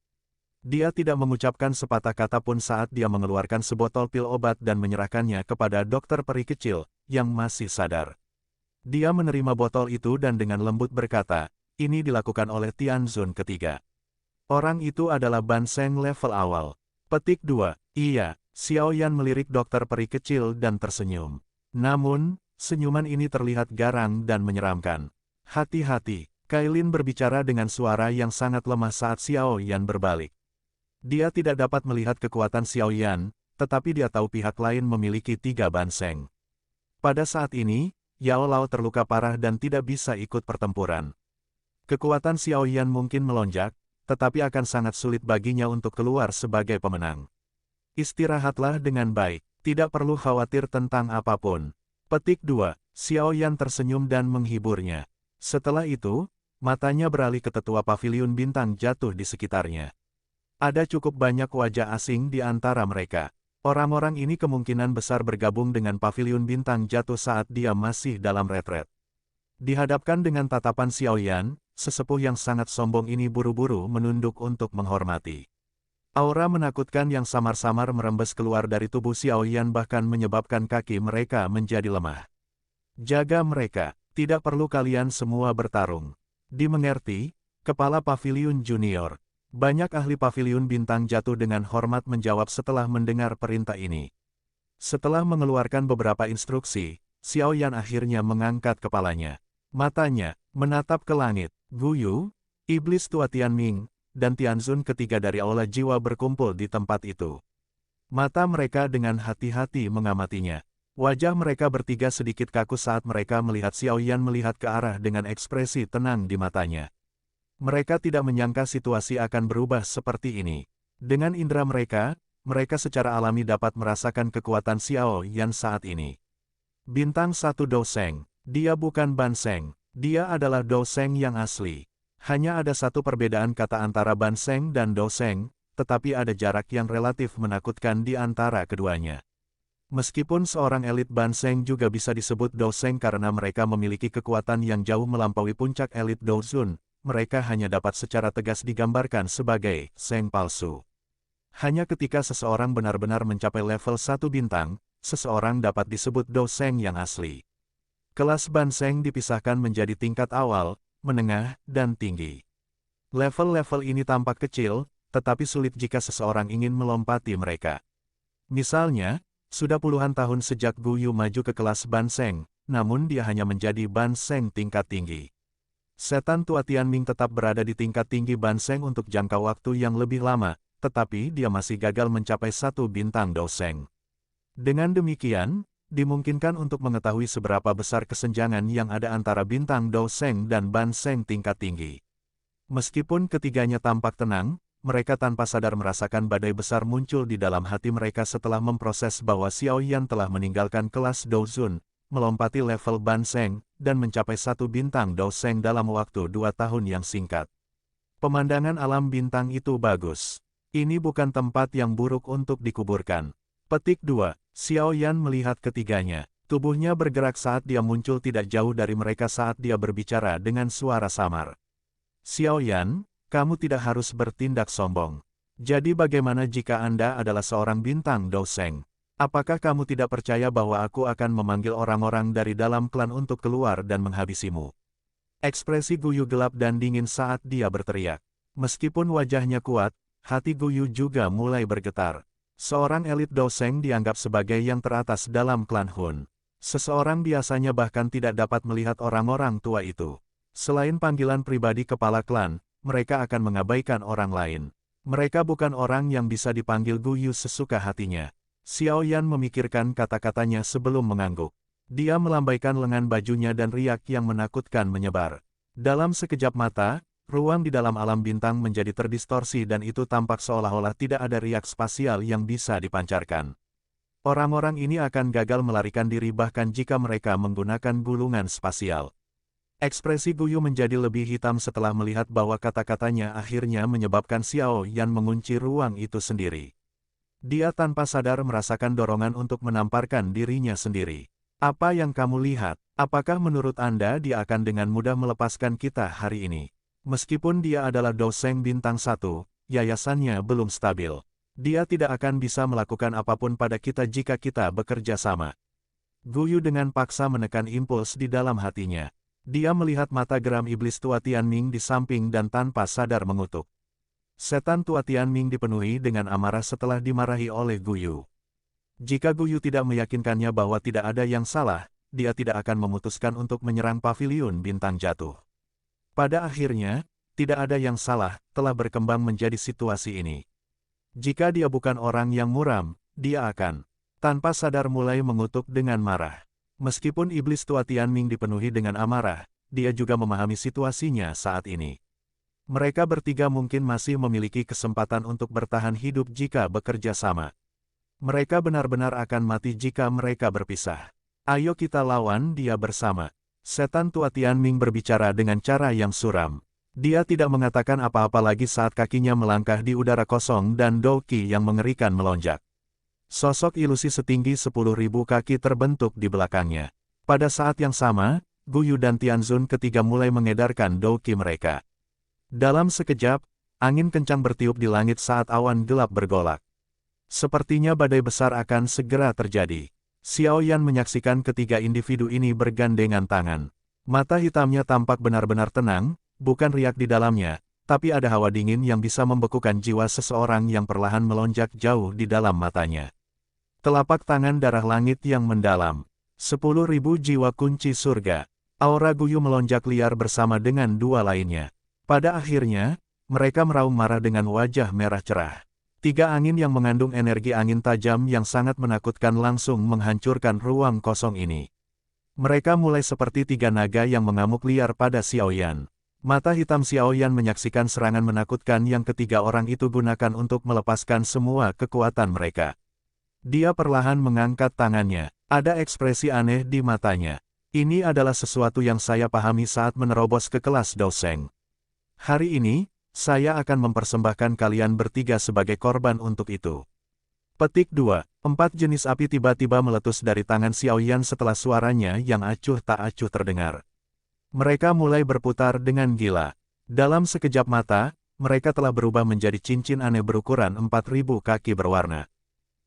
Dia tidak mengucapkan sepatah kata pun saat dia mengeluarkan sebotol pil obat dan menyerahkannya kepada dokter peri kecil, yang masih sadar. Dia menerima botol itu dan dengan lembut berkata, ini dilakukan oleh Tianzun ketiga. Orang itu adalah Ban Seng level awal. Petik 2. Iya, Xiao Yan melirik dokter peri kecil dan tersenyum. Namun, senyuman ini terlihat garang dan menyeramkan. Hati-hati, Kailin berbicara dengan suara yang sangat lemah saat Xiao Yan berbalik. Dia tidak dapat melihat kekuatan Xiao Yan, tetapi dia tahu pihak lain memiliki 3 Ban Seng. Pada saat ini, Yao Lao terluka parah dan tidak bisa ikut pertempuran. Kekuatan Xiao Yan mungkin melonjak, tetapi akan sangat sulit baginya untuk keluar sebagai pemenang. Istirahatlah dengan baik, tidak perlu khawatir tentang apapun. Petik 2. Xiao Yan tersenyum dan menghiburnya. Setelah itu, matanya beralih ke tetua paviliun bintang jatuh di sekitarnya. Ada cukup banyak wajah asing di antara mereka. Orang-orang ini kemungkinan besar bergabung dengan paviliun bintang jatuh saat dia masih dalam retret. Dihadapkan dengan tatapan Xiao Yan, sesepuh yang sangat sombong ini buru-buru menunduk untuk menghormati. Aura menakutkan yang samar-samar merembes keluar dari tubuh Xiao Yan bahkan menyebabkan kaki mereka menjadi lemah. Jaga mereka, tidak perlu kalian semua bertarung. Dimengerti, Kepala Paviliun Junior. Banyak ahli paviliun bintang jatuh dengan hormat menjawab setelah mendengar perintah ini. Setelah mengeluarkan beberapa instruksi, Xiao Yan akhirnya mengangkat kepalanya. Matanya menatap ke langit. Gu Yu, Iblis Tua Tianming, dan Tianzun ketiga dari Aula Jiwa berkumpul di tempat itu. Mata mereka dengan hati-hati mengamatinya. Wajah mereka bertiga sedikit kaku saat mereka melihat Xiao Yan melihat ke arah dengan ekspresi tenang di matanya. Mereka tidak menyangka situasi akan berubah seperti ini. Dengan indera mereka, mereka secara alami dapat merasakan kekuatan Xiao Yan saat ini. Bintang 1 Dou Seng. Dia bukan Ban Seng. Dia adalah Dou Seng yang asli. Hanya ada satu perbedaan kata antara Ban Seng dan Dou Seng, tetapi ada jarak yang relatif menakutkan di antara keduanya. Meskipun seorang elit Ban Seng juga bisa disebut Dou Seng karena mereka memiliki kekuatan yang jauh melampaui puncak elit Dou Zun, mereka hanya dapat secara tegas digambarkan sebagai Seng palsu. Hanya ketika seseorang benar-benar mencapai level 1 bintang, seseorang dapat disebut Dou Seng yang asli. Kelas Ban Seng dipisahkan menjadi tingkat awal, menengah, dan tinggi. Level-level ini tampak kecil, tetapi sulit jika seseorang ingin melompati mereka. Misalnya, sudah puluhan tahun sejak Gu Yu maju ke kelas Ban Seng, namun dia hanya menjadi Ban Seng tingkat tinggi. Setan Tua Tianming tetap berada di tingkat tinggi Ban Seng untuk jangka waktu yang lebih lama, tetapi dia masih gagal mencapai 1 bintang Dou Seng. Dengan demikian, dimungkinkan untuk mengetahui seberapa besar kesenjangan yang ada antara bintang Dou Seng dan Ban Seng tingkat tinggi. Meskipun ketiganya tampak tenang, mereka tanpa sadar merasakan badai besar muncul di dalam hati mereka setelah memproses bahwa Xiao Yan telah meninggalkan kelas Dou Zun, melompati level Ban Seng, dan mencapai 1 bintang Dou Seng dalam waktu 2 tahun yang singkat. Pemandangan alam bintang itu bagus. Ini bukan tempat yang buruk untuk dikuburkan. Petik 2. Xiao Yan melihat ketiganya. Tubuhnya bergerak saat dia muncul tidak jauh dari mereka saat dia berbicara dengan suara samar. Xiao Yan, kamu tidak harus bertindak sombong. Jadi bagaimana jika Anda adalah seorang bintang Dou Seng? Apakah kamu tidak percaya bahwa aku akan memanggil orang-orang dari dalam klan untuk keluar dan menghabisimu? Ekspresi Gu Yu gelap dan dingin saat dia berteriak. Meskipun wajahnya kuat, hati Gu Yu juga mulai bergetar. Seorang elit Dou Seng dianggap sebagai yang teratas dalam klan Hun. Seseorang biasanya bahkan tidak dapat melihat orang-orang tua itu. Selain panggilan pribadi kepala klan, mereka akan mengabaikan orang lain. Mereka bukan orang yang bisa dipanggil Gu Yu sesuka hatinya. Xiao Yan memikirkan kata-katanya sebelum mengangguk. Dia melambaikan lengan bajunya dan riak yang menakutkan menyebar. Dalam sekejap mata, ruang di dalam alam bintang menjadi terdistorsi dan itu tampak seolah-olah tidak ada riak spasial yang bisa dipancarkan. Orang-orang ini akan gagal melarikan diri bahkan jika mereka menggunakan gulungan spasial. Ekspresi Gu Yu menjadi lebih hitam setelah melihat bahwa kata-katanya akhirnya menyebabkan Xiao Yan mengunci ruang itu sendiri. Dia tanpa sadar merasakan dorongan untuk menamparkan dirinya sendiri. Apa yang kamu lihat? Apakah menurut Anda dia akan dengan mudah melepaskan kita hari ini? Meskipun dia adalah Dou Seng bintang 1, yayasannya belum stabil. Dia tidak akan bisa melakukan apapun pada kita jika kita bekerja sama. Gu Yu dengan paksa menekan impuls di dalam hatinya. Dia melihat mata geram iblis tua Tianming di samping dan tanpa sadar mengutuk. Setan tua Tianming dipenuhi dengan amarah setelah dimarahi oleh Guyu. Jika Guyu tidak meyakinkannya bahwa tidak ada yang salah, dia tidak akan memutuskan untuk menyerang paviliun bintang jatuh. Pada akhirnya, tidak ada yang salah, telah berkembang menjadi situasi ini. Jika dia bukan orang yang muram, dia akan tanpa sadar mulai mengutuk dengan marah. Meskipun iblis tua Tianming dipenuhi dengan amarah, dia juga memahami situasinya saat ini. Mereka bertiga mungkin masih memiliki kesempatan untuk bertahan hidup jika bekerja sama. Mereka benar-benar akan mati jika mereka berpisah. Ayo kita lawan dia bersama. Setan tua Tianming berbicara dengan cara yang suram. Dia tidak mengatakan apa-apa lagi saat kakinya melangkah di udara kosong dan Douqi yang mengerikan melonjak. Sosok ilusi setinggi 10.000 kaki terbentuk di belakangnya. Pada saat yang sama, Guyu dan Tianzun ketiga mulai mengedarkan Douqi mereka. Dalam sekejap, angin kencang bertiup di langit saat awan gelap bergolak. Sepertinya badai besar akan segera terjadi. Xiao Yan menyaksikan ketiga individu ini bergandengan tangan. Mata hitamnya tampak benar-benar tenang, bukan riak di dalamnya, tapi ada hawa dingin yang bisa membekukan jiwa seseorang yang perlahan melonjak jauh di dalam matanya. Telapak tangan darah langit yang mendalam. 10.000 jiwa kunci surga. Aura Guyu melonjak liar bersama dengan dua lainnya. Pada akhirnya, mereka meraung marah dengan wajah merah cerah. Tiga angin yang mengandung energi angin tajam yang sangat menakutkan langsung menghancurkan ruang kosong ini. Mereka mulai seperti tiga naga yang mengamuk liar pada Xiao Yan. Mata hitam Xiao Yan menyaksikan serangan menakutkan yang ketiga orang itu gunakan untuk melepaskan semua kekuatan mereka. Dia perlahan mengangkat tangannya. Ada ekspresi aneh di matanya. Ini adalah sesuatu yang saya pahami saat menerobos ke kelas Douseng. Hari ini, saya akan mempersembahkan kalian bertiga sebagai korban untuk itu. Petik 2. 4 jenis api tiba-tiba meletus dari tangan Xiao Yan setelah suaranya yang acuh tak acuh terdengar. Mereka mulai berputar dengan gila. Dalam sekejap mata, mereka telah berubah menjadi cincin aneh berukuran 4.000 kaki berwarna.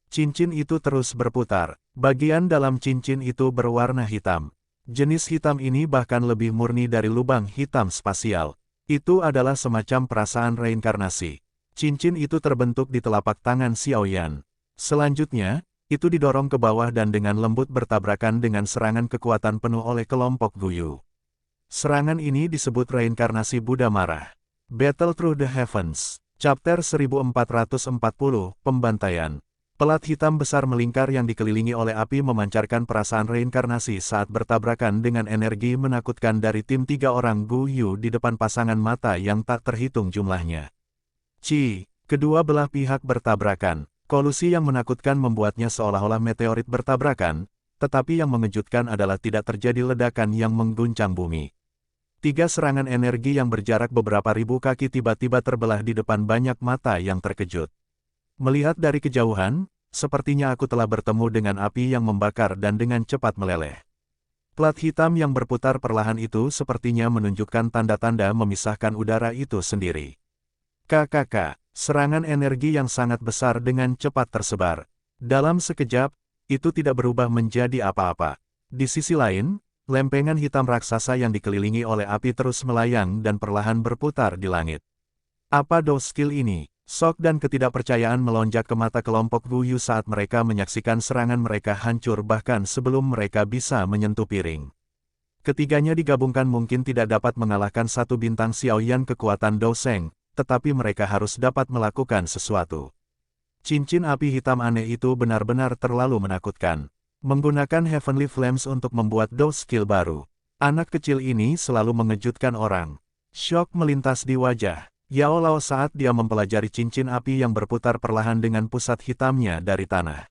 Cincin itu terus berputar. Bagian dalam cincin itu berwarna hitam. Jenis hitam ini bahkan lebih murni dari lubang hitam spasial. Itu adalah semacam perasaan reinkarnasi. Cincin itu terbentuk di telapak tangan Xiao Yan. Selanjutnya, itu didorong ke bawah dan dengan lembut bertabrakan dengan serangan kekuatan penuh oleh kelompok Guyu. Serangan ini disebut reinkarnasi Buddha marah. Battle Through the Heavens. Chapter 1440, Pembantaian. Pelat hitam besar melingkar yang dikelilingi oleh api memancarkan perasaan reinkarnasi saat bertabrakan dengan energi menakutkan dari tim 3 orang Guyu di depan pasangan mata yang tak terhitung jumlahnya. Kedua belah pihak bertabrakan. Kolusi yang menakutkan membuatnya seolah-olah meteorit bertabrakan, tetapi yang mengejutkan adalah tidak terjadi ledakan yang mengguncang bumi. 3 serangan energi yang berjarak beberapa ribu kaki tiba-tiba terbelah di depan banyak mata yang terkejut. Melihat dari kejauhan, sepertinya aku telah bertemu dengan api yang membakar dan dengan cepat meleleh. Plat hitam yang berputar perlahan itu sepertinya menunjukkan tanda-tanda memisahkan udara itu sendiri. Serangan energi yang sangat besar dengan cepat tersebar. Dalam sekejap, itu tidak berubah menjadi apa-apa. Di sisi lain, lempengan hitam raksasa yang dikelilingi oleh api terus melayang dan perlahan berputar di langit. Apa skill ini? Sok dan ketidakpercayaan melonjak ke mata kelompok Guyu saat mereka menyaksikan serangan mereka hancur bahkan sebelum mereka bisa menyentuh piring. Ketiganya digabungkan mungkin tidak dapat mengalahkan satu bintang Xiao Yan kekuatan Douseng, tetapi mereka harus dapat melakukan sesuatu. Cincin api hitam aneh itu benar-benar terlalu menakutkan. Menggunakan Heavenly Flames untuk membuat skill baru. Anak kecil ini selalu mengejutkan orang. Syok melintas di wajah Yao Lao saat dia mempelajari cincin api yang berputar perlahan dengan pusat hitamnya dari tanah.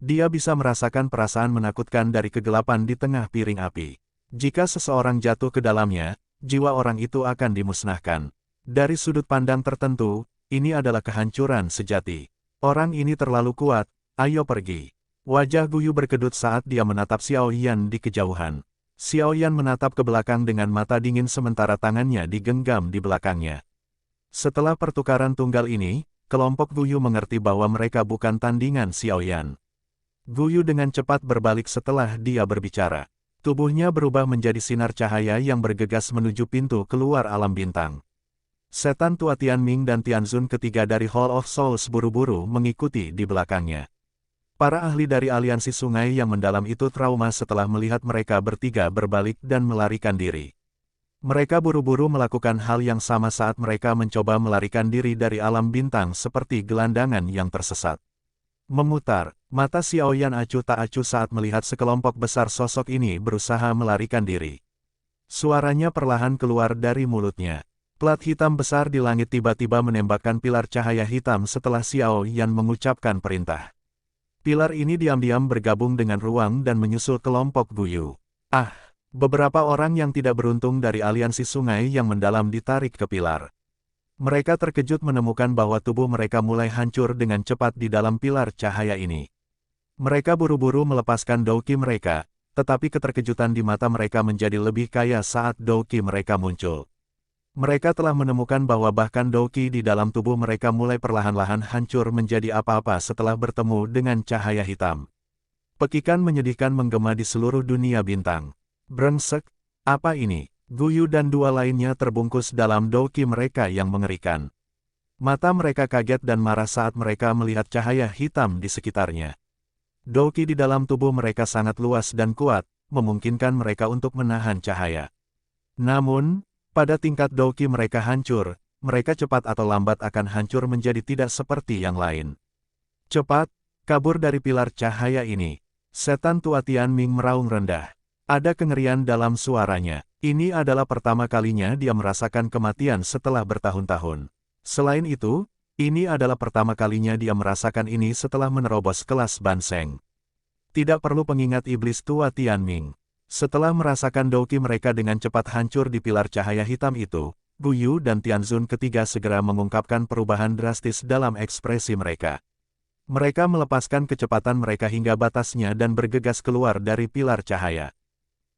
Dia bisa merasakan perasaan menakutkan dari kegelapan di tengah piring api. Jika seseorang jatuh ke dalamnya, jiwa orang itu akan dimusnahkan. Dari sudut pandang tertentu, ini adalah kehancuran sejati. Orang ini terlalu kuat, ayo pergi. Wajah Guyu berkedut saat dia menatap Xiao Yan di kejauhan. Xiao Yan menatap ke belakang dengan mata dingin sementara tangannya digenggam di belakangnya. Setelah pertukaran tunggal ini, kelompok Guyu mengerti bahwa mereka bukan tandingan Xiao Yan. Guyu dengan cepat berbalik setelah dia berbicara. Tubuhnya berubah menjadi sinar cahaya yang bergegas menuju pintu keluar alam bintang. Setan tua Tianming dan Tianzun ketiga dari Hall of Souls buru-buru mengikuti di belakangnya. Para ahli dari aliansi sungai yang mendalam itu trauma setelah melihat mereka bertiga berbalik dan melarikan diri. Mereka buru-buru melakukan hal yang sama saat mereka mencoba melarikan diri dari alam bintang seperti gelandangan yang tersesat. Memutar, mata Xiaoyan acuh tak acuh saat melihat sekelompok besar sosok ini berusaha melarikan diri. Suaranya perlahan keluar dari mulutnya. Plat hitam besar di langit tiba-tiba menembakkan pilar cahaya hitam setelah Xiaoyan mengucapkan perintah. Pilar ini diam-diam bergabung dengan ruang dan menyusul kelompok Guyu. Beberapa orang yang tidak beruntung dari aliansi sungai yang mendalam ditarik ke pilar. Mereka terkejut menemukan bahwa tubuh mereka mulai hancur dengan cepat di dalam pilar cahaya ini. Mereka buru-buru melepaskan douki mereka, tetapi keterkejutan di mata mereka menjadi lebih kaya saat douki mereka muncul. Mereka telah menemukan bahwa bahkan douki di dalam tubuh mereka mulai perlahan-lahan hancur menjadi apa-apa setelah bertemu dengan cahaya hitam. Pekikan menyedihkan menggema di seluruh dunia bintang. Brengsek, apa ini? Guyu dan dua lainnya terbungkus dalam douki mereka yang mengerikan. Mata mereka kaget dan marah saat mereka melihat cahaya hitam di sekitarnya. Douki di dalam tubuh mereka sangat luas dan kuat, memungkinkan mereka untuk menahan cahaya. Namun, pada tingkat douki mereka hancur, mereka cepat atau lambat akan hancur menjadi tidak seperti yang lain. Cepat, kabur dari pilar cahaya ini. Setan tua Tianming meraung rendah. Ada kengerian dalam suaranya. Ini adalah pertama kalinya dia merasakan kematian setelah bertahun-tahun. Selain itu, ini adalah pertama kalinya dia merasakan ini setelah menerobos kelas Banseng. Tidak perlu pengingat iblis tua Tianming. Setelah merasakan douki mereka dengan cepat hancur di pilar cahaya hitam itu, Guyu dan Tianzun ketiga segera mengungkapkan perubahan drastis dalam ekspresi mereka. Mereka melepaskan kecepatan mereka hingga batasnya dan bergegas keluar dari pilar cahaya.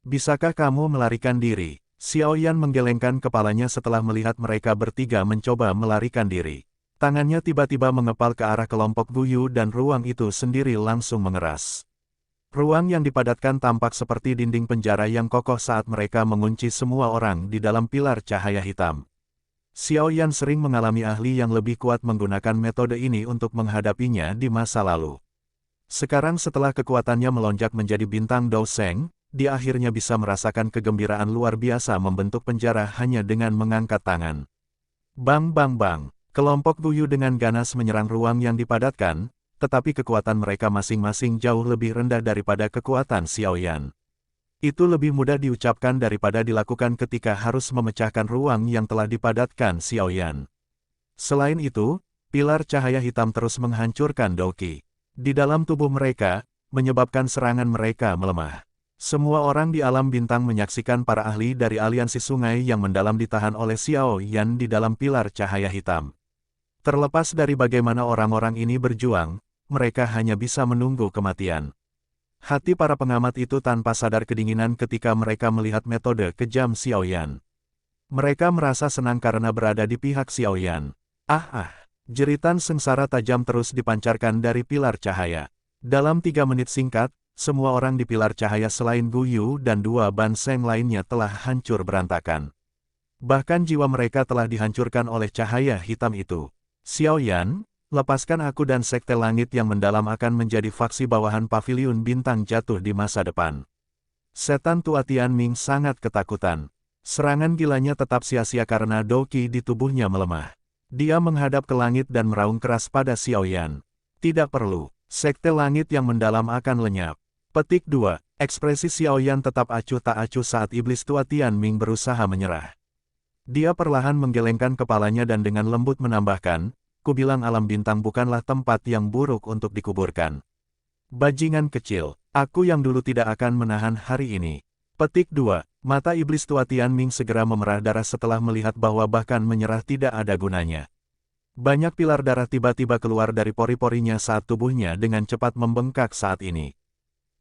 Bisakah kamu melarikan diri? Xiaoyan menggelengkan kepalanya setelah melihat mereka bertiga mencoba melarikan diri. Tangannya tiba-tiba mengepal ke arah kelompok Guyu dan ruang itu sendiri langsung mengeras. Ruang yang dipadatkan tampak seperti dinding penjara yang kokoh saat mereka mengunci semua orang di dalam pilar cahaya hitam. Xiaoyan sering mengalami ahli yang lebih kuat menggunakan metode ini untuk menghadapinya di masa lalu. Sekarang setelah kekuatannya melonjak menjadi bintang Dao Sheng, dia akhirnya bisa merasakan kegembiraan luar biasa membentuk penjara hanya dengan mengangkat tangan. Bang bang bang, kelompok Guyu dengan ganas menyerang ruang yang dipadatkan, tetapi kekuatan mereka masing-masing jauh lebih rendah daripada kekuatan Xiaoyan. Itu lebih mudah diucapkan daripada dilakukan ketika harus memecahkan ruang yang telah dipadatkan Xiaoyan. Selain itu, pilar cahaya hitam terus menghancurkan douki di dalam tubuh mereka, menyebabkan serangan mereka melemah. Semua orang di alam bintang menyaksikan para ahli dari aliansi sungai yang mendalam ditahan oleh Xiaoyan di dalam pilar cahaya hitam. Terlepas dari bagaimana orang-orang ini berjuang, mereka hanya bisa menunggu kematian. Hati para pengamat itu tanpa sadar kedinginan ketika mereka melihat metode kejam Xiaoyan. Mereka merasa senang karena berada di pihak Xiaoyan. Jeritan sengsara tajam terus dipancarkan dari pilar cahaya. Dalam 3 menit singkat, semua orang di pilar cahaya selain Guyu dan dua Banseng lainnya telah hancur berantakan. Bahkan jiwa mereka telah dihancurkan oleh cahaya hitam itu. Xiaoyan, lepaskan aku dan Sekte Langit yang mendalam akan menjadi faksi bawahan paviliun bintang jatuh di masa depan. Setan tua Tianming sangat ketakutan. Serangan gilanya tetap sia-sia karena douki di tubuhnya melemah. Dia menghadap ke langit dan meraung keras pada Xiaoyan. Tidak perlu, Sekte Langit yang mendalam akan lenyap. Petik 2. Ekspresi Xiaoyan tetap acuh tak acuh saat iblis tua Tianming berusaha menyerah. Dia perlahan menggelengkan kepalanya dan dengan lembut menambahkan, "Kubilang alam bintang bukanlah tempat yang buruk untuk dikuburkan. Bajingan kecil, aku yang dulu tidak akan menahan hari ini." Petik 2. Mata iblis tua Tianming segera memerah darah setelah melihat bahwa bahkan menyerah tidak ada gunanya. Banyak pilar darah tiba-tiba keluar dari pori-porinya saat tubuhnya dengan cepat membengkak saat ini.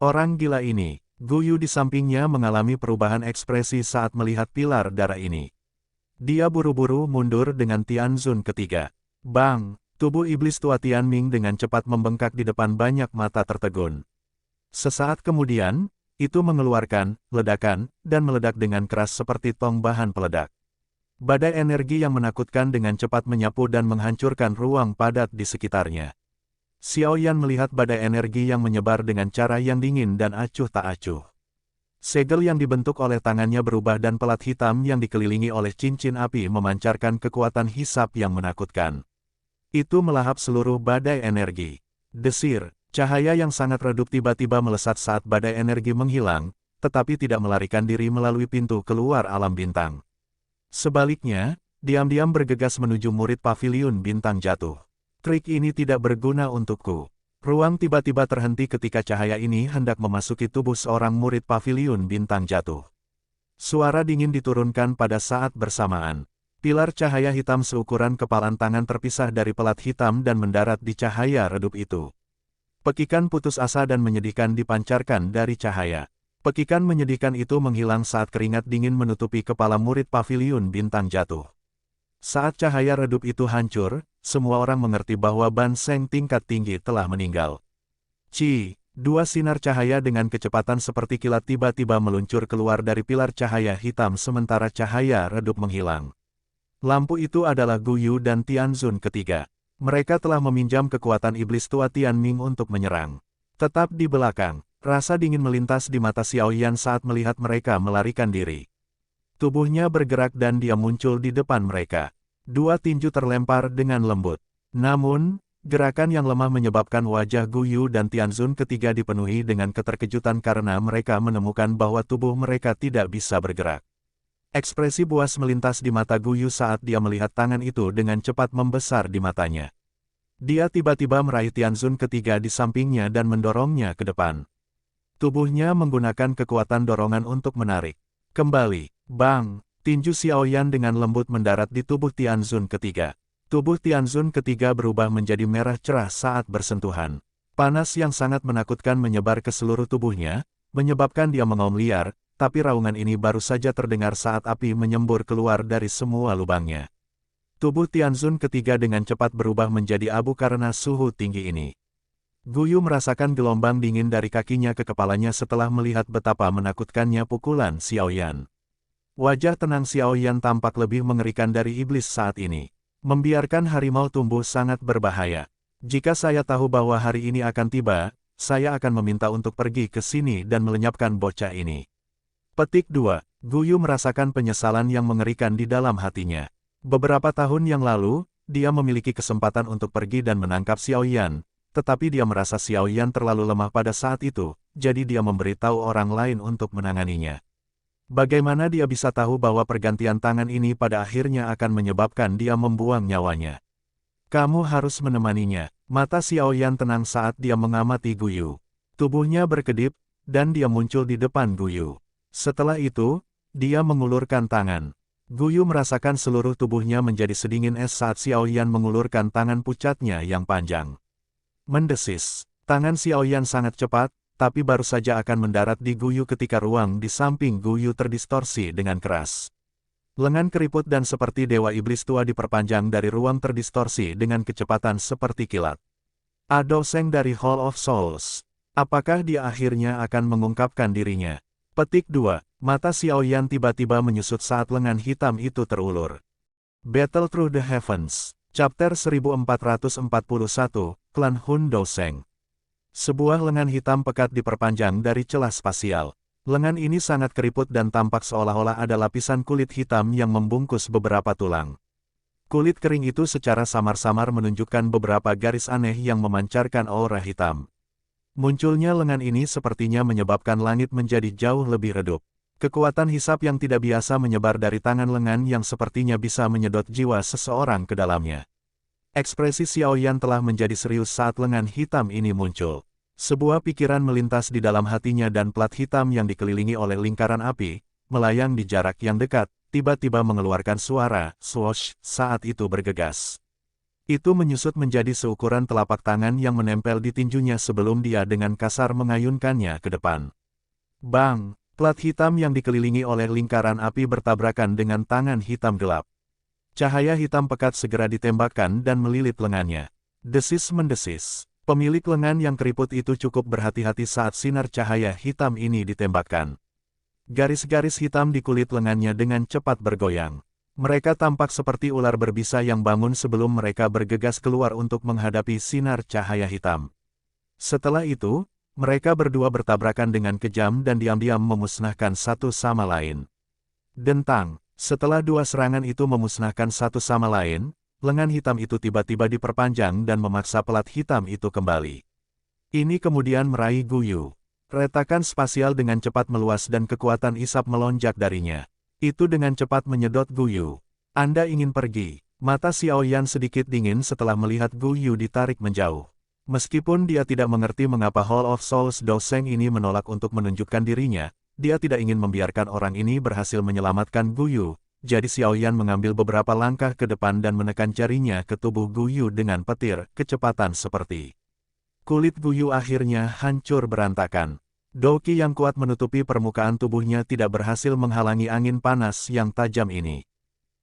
Orang gila ini, Guyu di sampingnya mengalami perubahan ekspresi saat melihat pilar darah ini. Dia buru-buru mundur dengan Tianzun ketiga. Bang! Tubuh iblis tua Tianming dengan cepat membengkak di depan banyak mata tertegun. Sesaat kemudian, itu mengeluarkan ledakan dan meledak dengan keras seperti tong bahan peledak. Badai energi yang menakutkan dengan cepat menyapu dan menghancurkan ruang padat di sekitarnya. Xiao Yan melihat badai energi yang menyebar dengan cara yang dingin dan acuh tak acuh. Segel yang dibentuk oleh tangannya berubah dan pelat hitam yang dikelilingi oleh cincin api memancarkan kekuatan hisap yang menakutkan. Itu melahap seluruh badai energi. Desir, cahaya yang sangat redup tiba-tiba melesat saat badai energi menghilang, tetapi tidak melarikan diri melalui pintu keluar alam bintang. Sebaliknya, diam-diam bergegas menuju murid paviliun bintang jatuh. Trik ini tidak berguna untukku. Ruang tiba-tiba terhenti ketika cahaya ini hendak memasuki tubuh seorang murid paviliun bintang jatuh. Suara dingin diturunkan pada saat bersamaan. Pilar cahaya hitam seukuran kepalan tangan terpisah dari pelat hitam dan mendarat di cahaya redup itu. Pekikan putus asa dan menyedihkan dipancarkan dari cahaya. Pekikan menyedihkan itu menghilang saat keringat dingin menutupi kepala murid paviliun bintang jatuh. Saat cahaya redup itu hancur, semua orang mengerti bahwa Ban Seng tingkat tinggi telah meninggal. Dua sinar cahaya dengan kecepatan seperti kilat tiba-tiba meluncur keluar dari pilar cahaya hitam sementara cahaya redup menghilang. Lampu itu adalah Gu Yu dan Tianzun ketiga. Mereka telah meminjam kekuatan iblis tua Tianming untuk menyerang. Tetap di belakang. Rasa dingin melintas di mata Xiao Yan saat melihat mereka melarikan diri. Tubuhnya bergerak dan dia muncul di depan mereka. Dua tinju terlempar dengan lembut. Namun, gerakan yang lemah menyebabkan wajah Gu Yu dan Tianzun ketiga dipenuhi dengan keterkejutan karena mereka menemukan bahwa tubuh mereka tidak bisa bergerak. Ekspresi buas melintas di mata Gu Yu saat dia melihat tangan itu dengan cepat membesar di matanya. Dia tiba-tiba meraih Tianzun ketiga di sampingnya dan mendorongnya ke depan. Tubuhnya menggunakan kekuatan dorongan untuk menarik. Kembali, bang, tinju Xiao Yan dengan lembut mendarat di tubuh Tianzun ketiga. Tubuh Tianzun ketiga berubah menjadi merah cerah saat bersentuhan. Panas yang sangat menakutkan menyebar ke seluruh tubuhnya, menyebabkan dia mengaum liar, tapi raungan ini baru saja terdengar saat api menyembur keluar dari semua lubangnya. Tubuh Tianzun ketiga dengan cepat berubah menjadi abu karena suhu tinggi ini. Gu Yu merasakan gelombang dingin dari kakinya ke kepalanya setelah melihat betapa menakutkannya pukulan Xiao Yan. Wajah tenang Xiao Yan tampak lebih mengerikan dari iblis saat ini. Membiarkan harimau tumbuh sangat berbahaya. Jika saya tahu bahwa hari ini akan tiba, saya akan meminta untuk pergi ke sini dan melenyapkan bocah ini. Petik 2. Gu Yu merasakan penyesalan yang mengerikan di dalam hatinya. Beberapa tahun yang lalu, dia memiliki kesempatan untuk pergi dan menangkap Xiao Yan. Tetapi dia merasa Xiao Yan terlalu lemah pada saat itu, jadi dia memberitahu orang lain untuk menanganinya. Bagaimana dia bisa tahu bahwa pergantian tangan ini pada akhirnya akan menyebabkan dia membuang nyawanya? Kamu harus menemaninya. Mata Xiao Yan tenang saat dia mengamati Gu Yu. Tubuhnya berkedip, dan dia muncul di depan Gu Yu. Setelah itu, dia mengulurkan tangan. Gu Yu merasakan seluruh tubuhnya menjadi sedingin es saat Xiao Yan mengulurkan tangan pucatnya yang panjang. Mendesis. Tangan Xiao Yan sangat cepat, tapi baru saja akan mendarat di Gu Yu ketika ruang di samping Gu Yu terdistorsi dengan keras. Lengan keriput dan seperti dewa iblis tua diperpanjang dari ruang terdistorsi dengan kecepatan seperti kilat. Ado Seng dari Hall of Souls. Apakah dia akhirnya akan mengungkapkan dirinya? Petik 2. Mata Xiao Yan tiba-tiba menyusut saat lengan hitam itu terulur. Battle Through the Heavens. Chapter 1441, Klan Hun Doseng. Sebuah lengan hitam pekat diperpanjang dari celah spasial. Lengan ini sangat keriput dan tampak seolah-olah ada lapisan kulit hitam yang membungkus beberapa tulang. Kulit kering itu secara samar-samar menunjukkan beberapa garis aneh yang memancarkan aura hitam. Munculnya lengan ini sepertinya menyebabkan langit menjadi jauh lebih redup. Kekuatan hisap yang tidak biasa menyebar dari tangan lengan yang sepertinya bisa menyedot jiwa seseorang ke dalamnya. Ekspresi Xiao Yan telah menjadi serius saat lengan hitam ini muncul. Sebuah pikiran melintas di dalam hatinya dan plat hitam yang dikelilingi oleh lingkaran api, melayang di jarak yang dekat, tiba-tiba mengeluarkan suara, swoosh, saat itu bergegas. Itu menyusut menjadi seukuran telapak tangan yang menempel di tinjunya sebelum dia dengan kasar mengayunkannya ke depan. Bang! Plat hitam yang dikelilingi oleh lingkaran api bertabrakan dengan tangan hitam gelap. Cahaya hitam pekat segera ditembakkan dan melilit lengannya. Desis mendesis. Pemilik lengan yang keriput itu cukup berhati-hati saat sinar cahaya hitam ini ditembakkan. Garis-garis hitam di kulit lengannya dengan cepat bergoyang. Mereka tampak seperti ular berbisa yang bangun sebelum mereka bergegas keluar untuk menghadapi sinar cahaya hitam. Setelah itu, mereka berdua bertabrakan dengan kejam dan diam-diam memusnahkan satu sama lain. Dentang, setelah dua serangan itu memusnahkan satu sama lain, lengan hitam itu tiba-tiba diperpanjang dan memaksa pelat hitam itu kembali. Ini kemudian meraih Guyu. Retakan spasial dengan cepat meluas dan kekuatan isap melonjak darinya. Itu dengan cepat menyedot Guyu. Anda ingin pergi. Mata Xiao Yan sedikit dingin setelah melihat Guyu ditarik menjauh. Meskipun dia tidak mengerti mengapa Hall of Souls Doseng ini menolak untuk menunjukkan dirinya, dia tidak ingin membiarkan orang ini berhasil menyelamatkan Guyu. Jadi Xiao Yan mengambil beberapa langkah ke depan dan menekan jarinya ke tubuh Guyu dengan petir, kecepatan seperti. Kulit Guyu akhirnya hancur berantakan. Douqi yang kuat menutupi permukaan tubuhnya tidak berhasil menghalangi angin panas yang tajam ini.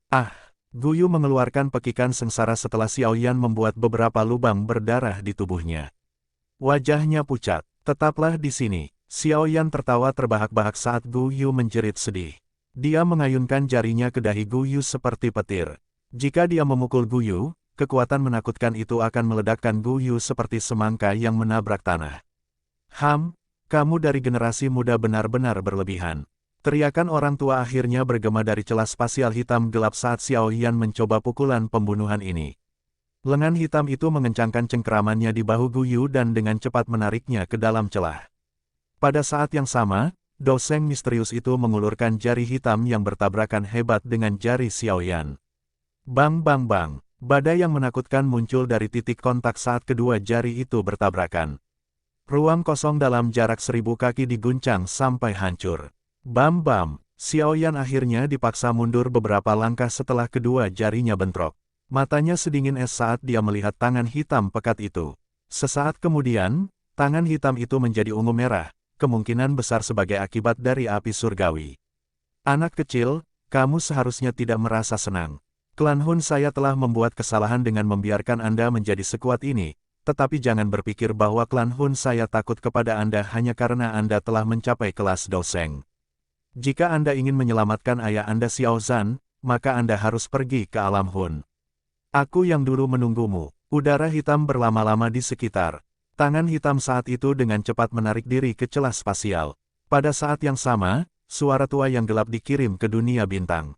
Ah! Guyu mengeluarkan pekikan sengsara setelah Xiao Yan membuat beberapa lubang berdarah di tubuhnya. Wajahnya pucat. Tetaplah di sini. Xiao Yan tertawa terbahak-bahak saat Guyu menjerit sedih. Dia mengayunkan jarinya ke dahi Guyu seperti petir. Jika dia memukul Guyu, kekuatan menakutkan itu akan meledakkan Guyu seperti semangka yang menabrak tanah. Kamu dari generasi muda benar-benar berlebihan. Teriakan orang tua akhirnya bergema dari celah spasial hitam gelap saat Xiao Yan mencoba pukulan pembunuhan ini. Lengan hitam itu mengencangkan cengkeramannya di bahu Guyu dan dengan cepat menariknya ke dalam celah. Pada saat yang sama, Doseng misterius itu mengulurkan jari hitam yang bertabrakan hebat dengan jari Xiao Yan. Bang bang bang, badai yang menakutkan muncul dari titik kontak saat kedua jari itu bertabrakan. Ruang kosong dalam jarak 1000 kaki diguncang sampai hancur. Bam bam, Xiao Yan akhirnya dipaksa mundur beberapa langkah setelah kedua jarinya bentrok. Matanya sedingin es saat dia melihat tangan hitam pekat itu. Sesaat kemudian, tangan hitam itu menjadi ungu merah, kemungkinan besar sebagai akibat dari api surgawi. Anak kecil, kamu seharusnya tidak merasa senang. Klan Hun saya telah membuat kesalahan dengan membiarkan Anda menjadi sekuat ini, tetapi jangan berpikir bahwa klan Hun saya takut kepada Anda hanya karena Anda telah mencapai kelas Doseng. Jika Anda ingin menyelamatkan ayah Anda Xiao Zhan, maka Anda harus pergi ke alam Hun. Aku yang dulu menunggumu. Udara hitam berlama-lama di sekitar. Tangan hitam saat itu dengan cepat menarik diri ke celah spasial. Pada saat yang sama, suara tua yang gelap dikirim ke dunia bintang.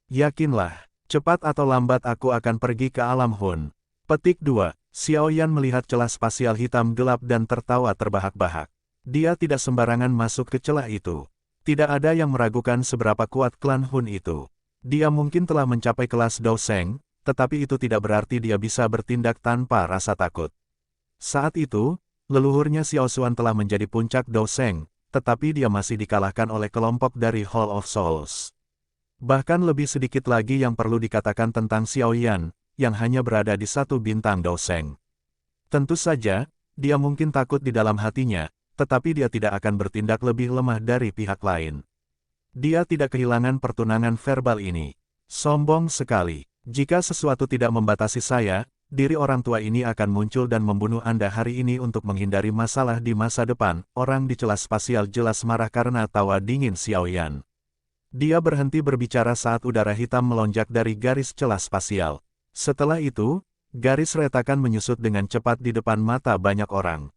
Yakinlah, cepat atau lambat aku akan pergi ke alam Hun. Petik 2. Xiao Yan melihat celah spasial hitam gelap dan tertawa terbahak-bahak. Dia tidak sembarangan masuk ke celah itu. Tidak ada yang meragukan seberapa kuat klan Hun itu. Dia mungkin telah mencapai kelas Doseng, tetapi itu tidak berarti dia bisa bertindak tanpa rasa takut. Saat itu, leluhurnya Xiao Xuan telah menjadi puncak Doseng, tetapi dia masih dikalahkan oleh kelompok dari Hall of Souls. Bahkan lebih sedikit lagi yang perlu dikatakan tentang Xiao Yan, yang hanya berada di satu bintang Doseng. Tentu saja, dia mungkin takut di dalam hatinya, tetapi dia tidak akan bertindak lebih lemah dari pihak lain. Dia tidak kehilangan pertunangan verbal ini. Sombong sekali. Jika sesuatu tidak membatasi saya, diri orang tua ini akan muncul dan membunuh Anda hari ini untuk menghindari masalah di masa depan. Orang di celah spasial jelas marah karena tawa dingin Xiao Yan. Dia berhenti berbicara saat udara hitam melonjak dari garis celah spasial. Setelah itu, garis retakan menyusut dengan cepat di depan mata banyak orang.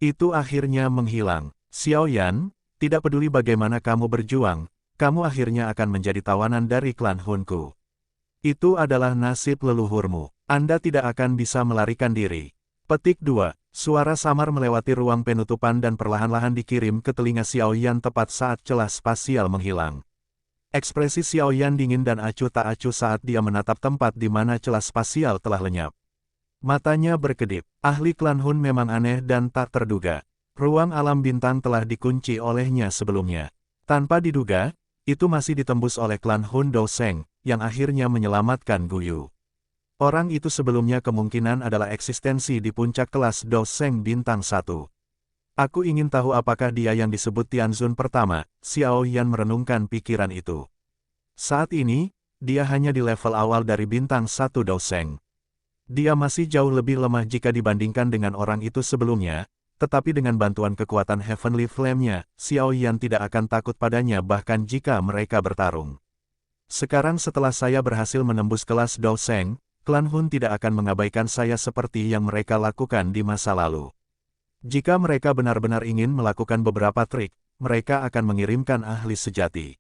Itu akhirnya menghilang. Xiao Yan, tidak peduli bagaimana kamu berjuang, kamu akhirnya akan menjadi tawanan dari klan Hunku. Itu adalah nasib leluhurmu. Anda tidak akan bisa melarikan diri. Petik 2. Suara samar melewati ruang penutupan dan perlahan-lahan dikirim ke telinga Xiao Yan tepat saat celah spasial menghilang. Ekspresi Xiao Yan dingin dan acuh tak acuh saat dia menatap tempat di mana celah spasial telah lenyap. Matanya berkedip. Ahli klan Hun memang aneh dan tak terduga. Ruang alam bintang telah dikunci olehnya sebelumnya. Tanpa diduga, itu masih ditembus oleh klan Hun Doseng, yang akhirnya menyelamatkan Guyu. Orang itu sebelumnya kemungkinan adalah eksistensi di puncak kelas Doseng bintang 1. Aku ingin tahu apakah dia yang disebut Tianzun pertama. Xiao Yan merenungkan pikiran itu. Saat ini, dia hanya di level awal dari bintang 1 Doseng. Dia masih jauh lebih lemah jika dibandingkan dengan orang itu sebelumnya, tetapi dengan bantuan kekuatan Heavenly Flame-nya, Xiao Yan tidak akan takut padanya bahkan jika mereka bertarung. Sekarang setelah saya berhasil menembus kelas Douseng, klan Hun tidak akan mengabaikan saya seperti yang mereka lakukan di masa lalu. Jika mereka benar-benar ingin melakukan beberapa trik, mereka akan mengirimkan ahli sejati.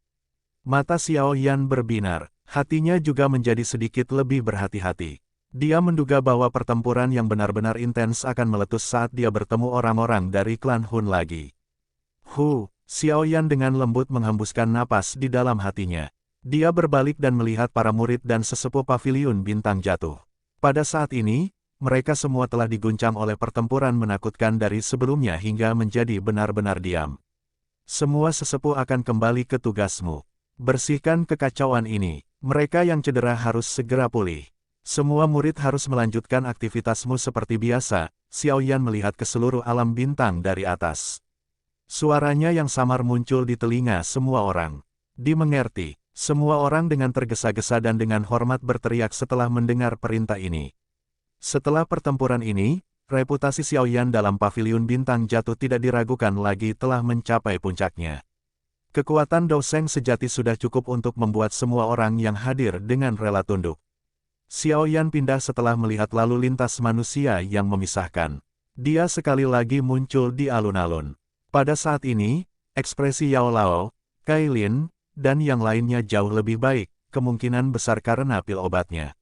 Mata Xiao Yan berbinar, hatinya juga menjadi sedikit lebih berhati-hati. Dia menduga bahwa pertempuran yang benar-benar intens akan meletus saat dia bertemu orang-orang dari klan Hun lagi. Xiao Yan dengan lembut menghembuskan napas di dalam hatinya. Dia berbalik dan melihat para murid dan sesepuh paviliun bintang jatuh. Pada saat ini, mereka semua telah diguncang oleh pertempuran menakutkan dari sebelumnya hingga menjadi benar-benar diam. Semua sesepuh akan kembali ke tugasmu. Bersihkan kekacauan ini. Mereka yang cedera harus segera pulih. Semua murid harus melanjutkan aktivitasmu seperti biasa. Xiao Yan melihat ke seluruh alam bintang dari atas. Suaranya yang samar muncul di telinga semua orang. Dimengerti. Semua orang dengan tergesa-gesa dan dengan hormat berteriak setelah mendengar perintah ini. Setelah pertempuran ini, reputasi Xiao Yan dalam paviliun bintang jatuh tidak diragukan lagi telah mencapai puncaknya. Kekuatan Douseng sejati sudah cukup untuk membuat semua orang yang hadir dengan rela tunduk. Xiao Yan pindah setelah melihat lalu lintas manusia yang memisahkan. Dia sekali lagi muncul di alun-alun. Pada saat ini, ekspresi Yao Lao, Kai Lin, dan yang lainnya jauh lebih baik, kemungkinan besar karena pil obatnya.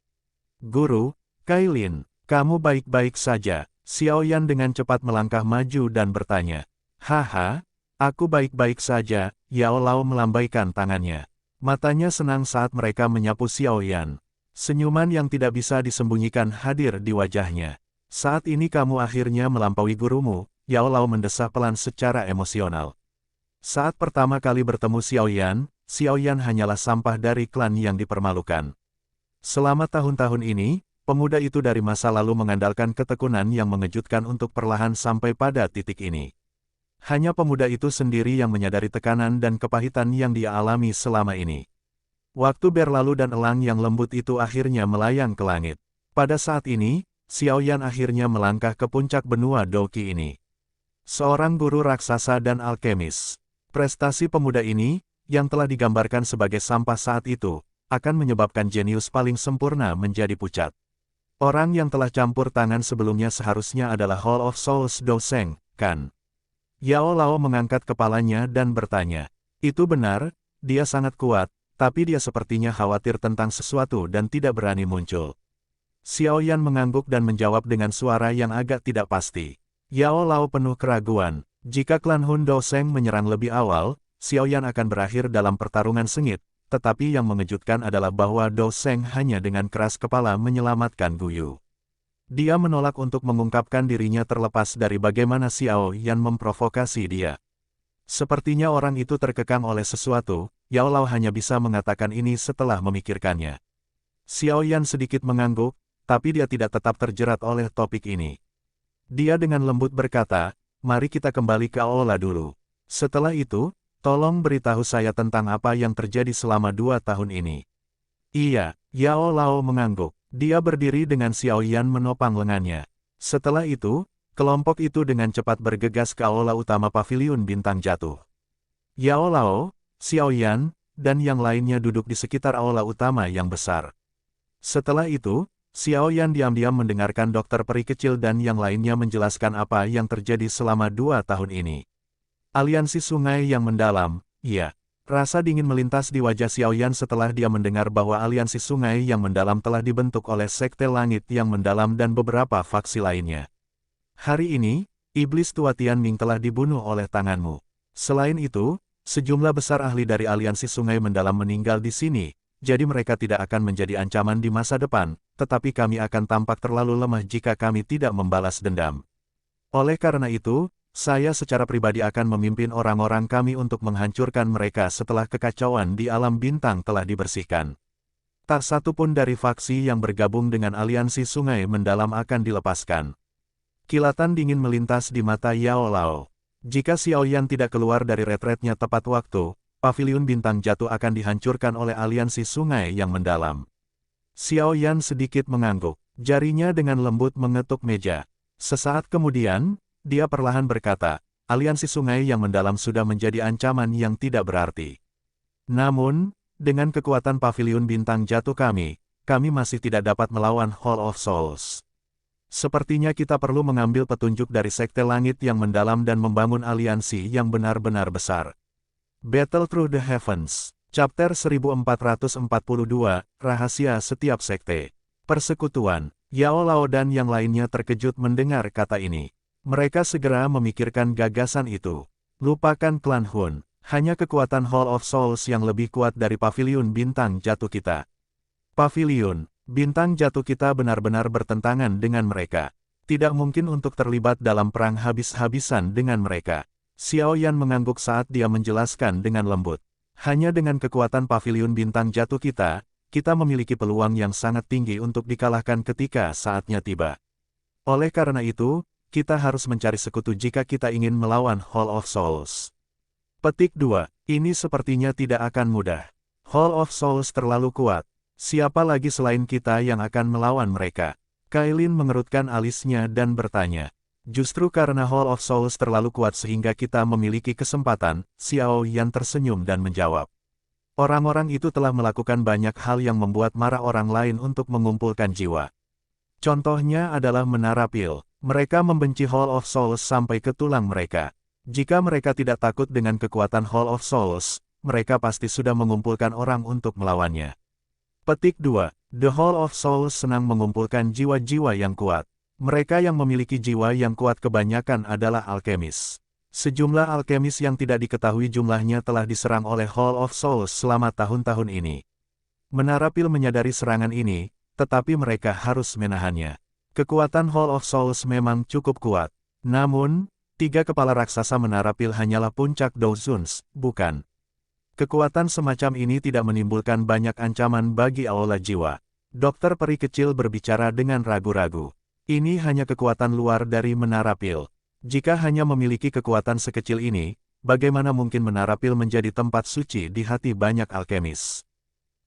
Guru, Kai Lin, kamu baik-baik saja. Xiao Yan dengan cepat melangkah maju dan bertanya. Haha, aku baik-baik saja. Yao Lao melambaikan tangannya. Matanya senang saat mereka menyapu Xiao Yan. Senyuman yang tidak bisa disembunyikan hadir di wajahnya. Saat ini kamu akhirnya melampaui gurumu, Yao Lao mendesah pelan secara emosional. Saat pertama kali bertemu Xiao Yan hanyalah sampah dari klan yang dipermalukan. Selama tahun-tahun ini, pemuda itu dari masa lalu mengandalkan ketekunan yang mengejutkan untuk perlahan sampai pada titik ini. Hanya pemuda itu sendiri yang menyadari tekanan dan kepahitan yang dia alami selama ini. Waktu berlalu dan elang yang lembut itu akhirnya melayang ke langit. Pada saat ini, Xiao Yan akhirnya melangkah ke puncak benua Douqi ini. Seorang guru raksasa dan alkemis. Prestasi pemuda ini, yang telah digambarkan sebagai sampah saat itu, akan menyebabkan jenius paling sempurna menjadi pucat. Orang yang telah campur tangan sebelumnya seharusnya adalah Hall of Souls Douseng, kan? Yao Lao mengangkat kepalanya dan bertanya. Itu benar, dia sangat kuat, tapi dia sepertinya khawatir tentang sesuatu dan tidak berani muncul. Xiao Yan mengangguk dan menjawab dengan suara yang agak tidak pasti. Yao Lao penuh keraguan. Jika klan Hun Douseng menyerang lebih awal, Xiao Yan akan berakhir dalam pertarungan sengit, tetapi yang mengejutkan adalah bahwa Douseng hanya dengan keras kepala menyelamatkan Guyu. Dia menolak untuk mengungkapkan dirinya terlepas dari bagaimana Xiao Yan memprovokasi dia. Sepertinya orang itu terkekang oleh sesuatu, Yao Lao hanya bisa mengatakan ini setelah memikirkannya. Xiao Yan sedikit mengangguk, tapi dia tidak tetap terjerat oleh topik ini. Dia dengan lembut berkata, mari kita kembali ke aula dulu. Setelah itu, tolong beritahu saya tentang apa yang terjadi selama 2 tahun ini. Iya, Yao Lao mengangguk. Dia berdiri dengan Xiao Yan menopang lengannya. Setelah itu, kelompok itu dengan cepat bergegas ke aula utama paviliun bintang jatuh. Yao Lao, Xiao Yan, dan yang lainnya duduk di sekitar aula utama yang besar. Setelah itu, Xiao Yan diam-diam mendengarkan dokter peri kecil dan yang lainnya menjelaskan apa yang terjadi selama 2 tahun ini. Aliansi sungai yang mendalam, iya. Rasa dingin melintas di wajah Xiao Yan setelah dia mendengar bahwa aliansi sungai yang mendalam telah dibentuk oleh Sekte Langit yang mendalam dan beberapa faksi lainnya. Hari ini, Iblis Tua Tianming telah dibunuh oleh tanganmu. Selain itu, sejumlah besar ahli dari aliansi sungai mendalam meninggal di sini, jadi mereka tidak akan menjadi ancaman di masa depan, tetapi kami akan tampak terlalu lemah jika kami tidak membalas dendam. Oleh karena itu, saya secara pribadi akan memimpin orang-orang kami untuk menghancurkan mereka setelah kekacauan di alam bintang telah dibersihkan. Tak satu pun dari faksi yang bergabung dengan aliansi sungai mendalam akan dilepaskan. Kilatan dingin melintas di mata Yao Lao. Jika Xiao Yan tidak keluar dari retretnya tepat waktu, paviliun bintang jatuh akan dihancurkan oleh aliansi sungai yang mendalam. Xiao Yan sedikit mengangguk. Jarinya dengan lembut mengetuk meja. Sesaat kemudian, dia perlahan berkata, aliansi sungai yang mendalam sudah menjadi ancaman yang tidak berarti. Namun, Dengan kekuatan paviliun bintang jatuh kami masih tidak dapat melawan Hall of Souls. Sepertinya kita perlu mengambil petunjuk dari Sekte Langit yang mendalam dan membangun aliansi yang benar-benar besar. Battle Through the Heavens, Chapter 1442, Rahasia Setiap Sekte. Persekutuan, Yao Lao dan yang lainnya terkejut mendengar kata ini. Mereka segera memikirkan gagasan itu. Lupakan klan Hun, hanya kekuatan Hall of Souls yang lebih kuat dari paviliun bintang jatuh kita. Paviliun bintang jatuh kita benar-benar bertentangan dengan mereka. Tidak mungkin untuk terlibat dalam perang habis-habisan dengan mereka. Xiao Yan mengangguk saat dia menjelaskan dengan lembut. Hanya dengan kekuatan paviliun bintang jatuh kita memiliki peluang yang sangat tinggi untuk dikalahkan ketika saatnya tiba. Oleh karena itu, kita harus mencari sekutu jika kita ingin melawan Hall of Souls. Petik 2. Ini sepertinya tidak akan mudah. Hall of Souls terlalu kuat. Siapa lagi selain kita yang akan melawan mereka? Kailin mengerutkan alisnya dan bertanya. Justru karena Hall of Souls terlalu kuat sehingga kita memiliki kesempatan, Xiao Yan tersenyum dan menjawab. Orang-orang itu telah melakukan banyak hal yang membuat marah orang lain untuk mengumpulkan jiwa. Contohnya adalah Menara Pil. Mereka membenci Hall of Souls sampai ke tulang mereka. Jika mereka tidak takut dengan kekuatan Hall of Souls, mereka pasti sudah mengumpulkan orang untuk melawannya. Petik 2. The Hall of Souls senang mengumpulkan jiwa-jiwa yang kuat. Mereka yang memiliki jiwa yang kuat kebanyakan adalah alkemis. Sejumlah alkemis yang tidak diketahui jumlahnya telah diserang oleh Hall of Souls selama tahun-tahun ini. Menara Pil menyadari serangan ini, tetapi mereka harus menahannya. Kekuatan Hall of Souls memang cukup kuat. Namun, 3 kepala raksasa Menara Pil hanyalah puncak Dozuns, bukan? Kekuatan semacam ini tidak menimbulkan banyak ancaman bagi aula jiwa. Dokter peri kecil berbicara dengan ragu-ragu. Ini hanya kekuatan luar dari Menara Pil. Jika hanya memiliki kekuatan sekecil ini, bagaimana mungkin Menara Pil menjadi tempat suci di hati banyak alkemis?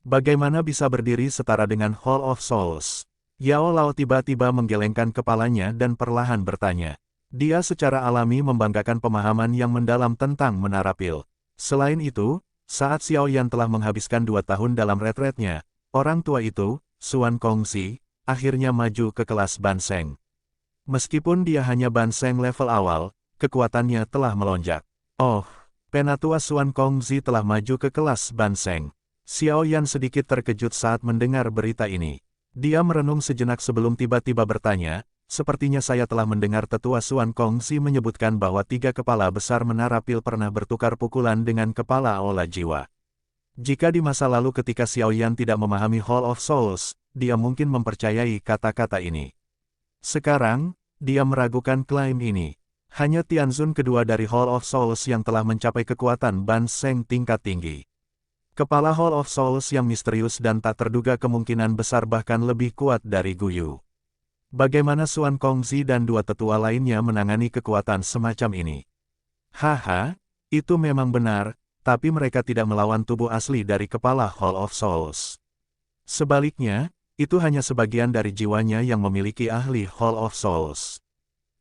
Bagaimana bisa berdiri setara dengan Hall of Souls? Yao Lao tiba-tiba menggelengkan kepalanya dan perlahan bertanya. Dia secara alami membanggakan pemahaman yang mendalam tentang Menara Pil. Selain itu, saat Xiao Yan telah menghabiskan 2 tahun dalam retretnya, orang tua itu, Xuan Kongzi, akhirnya maju ke kelas Banseng. Meskipun dia hanya Banseng level awal, kekuatannya telah melonjak. Oh, penatua Xuan Kongzi telah maju ke kelas Banseng. Xiao Yan sedikit terkejut saat mendengar berita ini. Dia merenung sejenak sebelum tiba-tiba bertanya, sepertinya saya telah mendengar tetua Xuan Kongzi menyebutkan bahwa 3 kepala besar Menara Pil pernah bertukar pukulan dengan kepala aula jiwa. Jika di masa lalu ketika Xiao Yan tidak memahami Hall of Souls, dia mungkin mempercayai kata-kata ini. Sekarang, dia meragukan klaim ini. Hanya Tianzun kedua dari Hall of Souls yang telah mencapai kekuatan Banseng tingkat tinggi. Kepala Hall of Souls yang misterius dan tak terduga kemungkinan besar bahkan lebih kuat dari Guyu. Bagaimana Xuan Kongzi dan 2 tetua lainnya menangani kekuatan semacam ini? Haha, itu memang benar, tapi mereka tidak melawan tubuh asli dari kepala Hall of Souls. Sebaliknya, itu hanya sebagian dari jiwanya yang memiliki ahli Hall of Souls.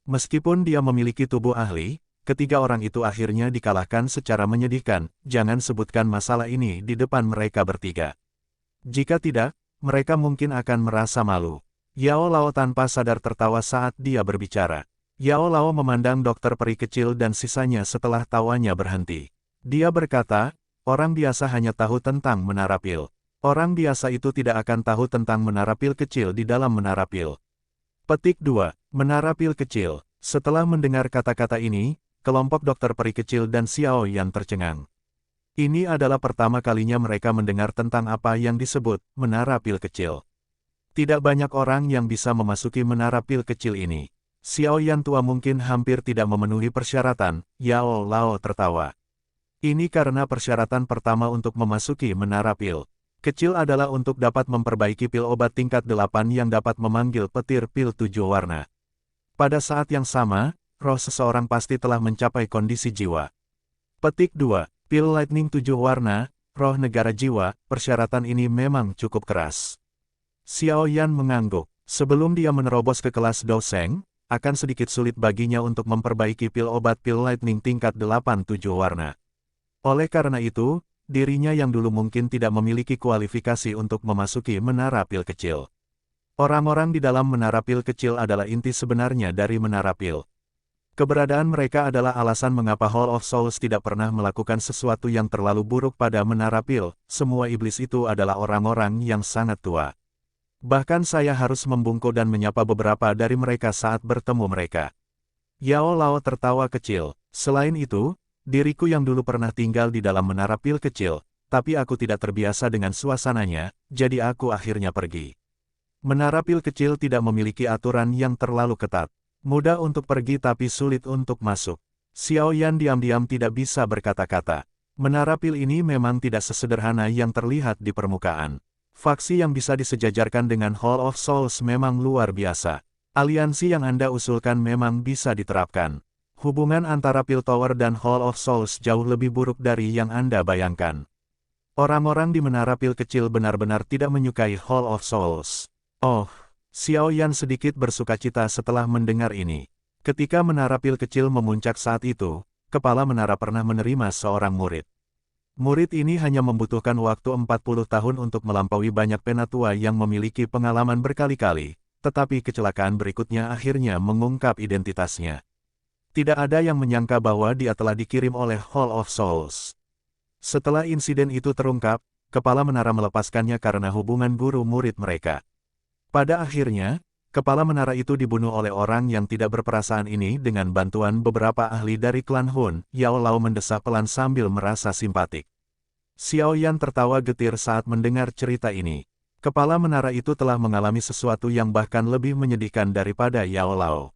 Meskipun dia memiliki tubuh ahli, ketiga orang itu akhirnya dikalahkan secara menyedihkan. Jangan sebutkan masalah ini di depan mereka bertiga. Jika tidak, mereka mungkin akan merasa malu. Yao Lao tanpa sadar tertawa saat dia berbicara. Yao Lao memandang dokter peri kecil dan sisanya setelah tawanya berhenti. Dia berkata, orang biasa hanya tahu tentang Menara Pil. Orang biasa itu tidak akan tahu tentang Menara Pil kecil di dalam Menara Pil. Petik 2. Menara Pil kecil. Setelah mendengar kata-kata ini, kelompok dokter peri kecil dan Xiao Yan tercengang. Ini adalah pertama kalinya mereka mendengar tentang apa yang disebut Menara Pil kecil. Tidak banyak orang yang bisa memasuki Menara Pil kecil ini. Xiao Yan tua mungkin hampir tidak memenuhi persyaratan. Yao Lao tertawa. Ini karena persyaratan pertama untuk memasuki Menara Pil kecil adalah untuk dapat memperbaiki pil obat tingkat 8 yang dapat memanggil petir pil 7 warna. Pada saat yang sama, roh seseorang pasti telah mencapai kondisi jiwa. Petik 2. Pil Lightning 7 warna, roh negara jiwa, persyaratan ini memang cukup keras. Xiao Yan mengangguk. Sebelum dia menerobos ke kelas Doseng, akan sedikit sulit baginya untuk memperbaiki pil obat pil Lightning tingkat 8 7 warna. Oleh karena itu, dirinya yang dulu mungkin tidak memiliki kualifikasi untuk memasuki menara pil kecil. Orang-orang di dalam menara pil kecil adalah inti sebenarnya dari menara pil. Keberadaan mereka adalah alasan mengapa Hall of Souls tidak pernah melakukan sesuatu yang terlalu buruk pada menara pil. Semua iblis itu adalah orang-orang yang sangat tua. Bahkan saya harus membungkuk dan menyapa beberapa dari mereka saat bertemu mereka. Yao Lao tertawa kecil. Selain itu, diriku yang dulu pernah tinggal di dalam menara pil kecil, tapi aku tidak terbiasa dengan suasananya, jadi aku akhirnya pergi. Menara pil kecil tidak memiliki aturan yang terlalu ketat. Mudah untuk pergi tapi sulit untuk masuk. Xiao Yan diam-diam tidak bisa berkata-kata. Menara pil ini memang tidak sesederhana yang terlihat di permukaan. Faksi yang bisa disejajarkan dengan Hall of Souls memang luar biasa. Aliansi yang Anda usulkan memang bisa diterapkan. Hubungan antara Pil Tower dan Hall of Souls jauh lebih buruk dari yang Anda bayangkan. Orang-orang di menara pil kecil benar-benar tidak menyukai Hall of Souls. Oh, Xiao Yan sedikit bersukacita setelah mendengar ini. Ketika menara pil kecil memuncak saat itu, kepala menara pernah menerima seorang murid. Murid ini hanya membutuhkan waktu 40 tahun untuk melampaui banyak penatua yang memiliki pengalaman berkali-kali, tetapi kecelakaan berikutnya akhirnya mengungkap identitasnya. Tidak ada yang menyangka bahwa dia telah dikirim oleh Hall of Souls. Setelah insiden itu terungkap, kepala menara melepaskannya karena hubungan guru-murid mereka. Pada akhirnya, kepala menara itu dibunuh oleh orang yang tidak berperasaan ini dengan bantuan beberapa ahli dari klan Hun. Yao Lao mendesah pelan sambil merasa simpatik. Xiao Yan tertawa getir saat mendengar cerita ini. Kepala menara itu telah mengalami sesuatu yang bahkan lebih menyedihkan daripada Yao Lao.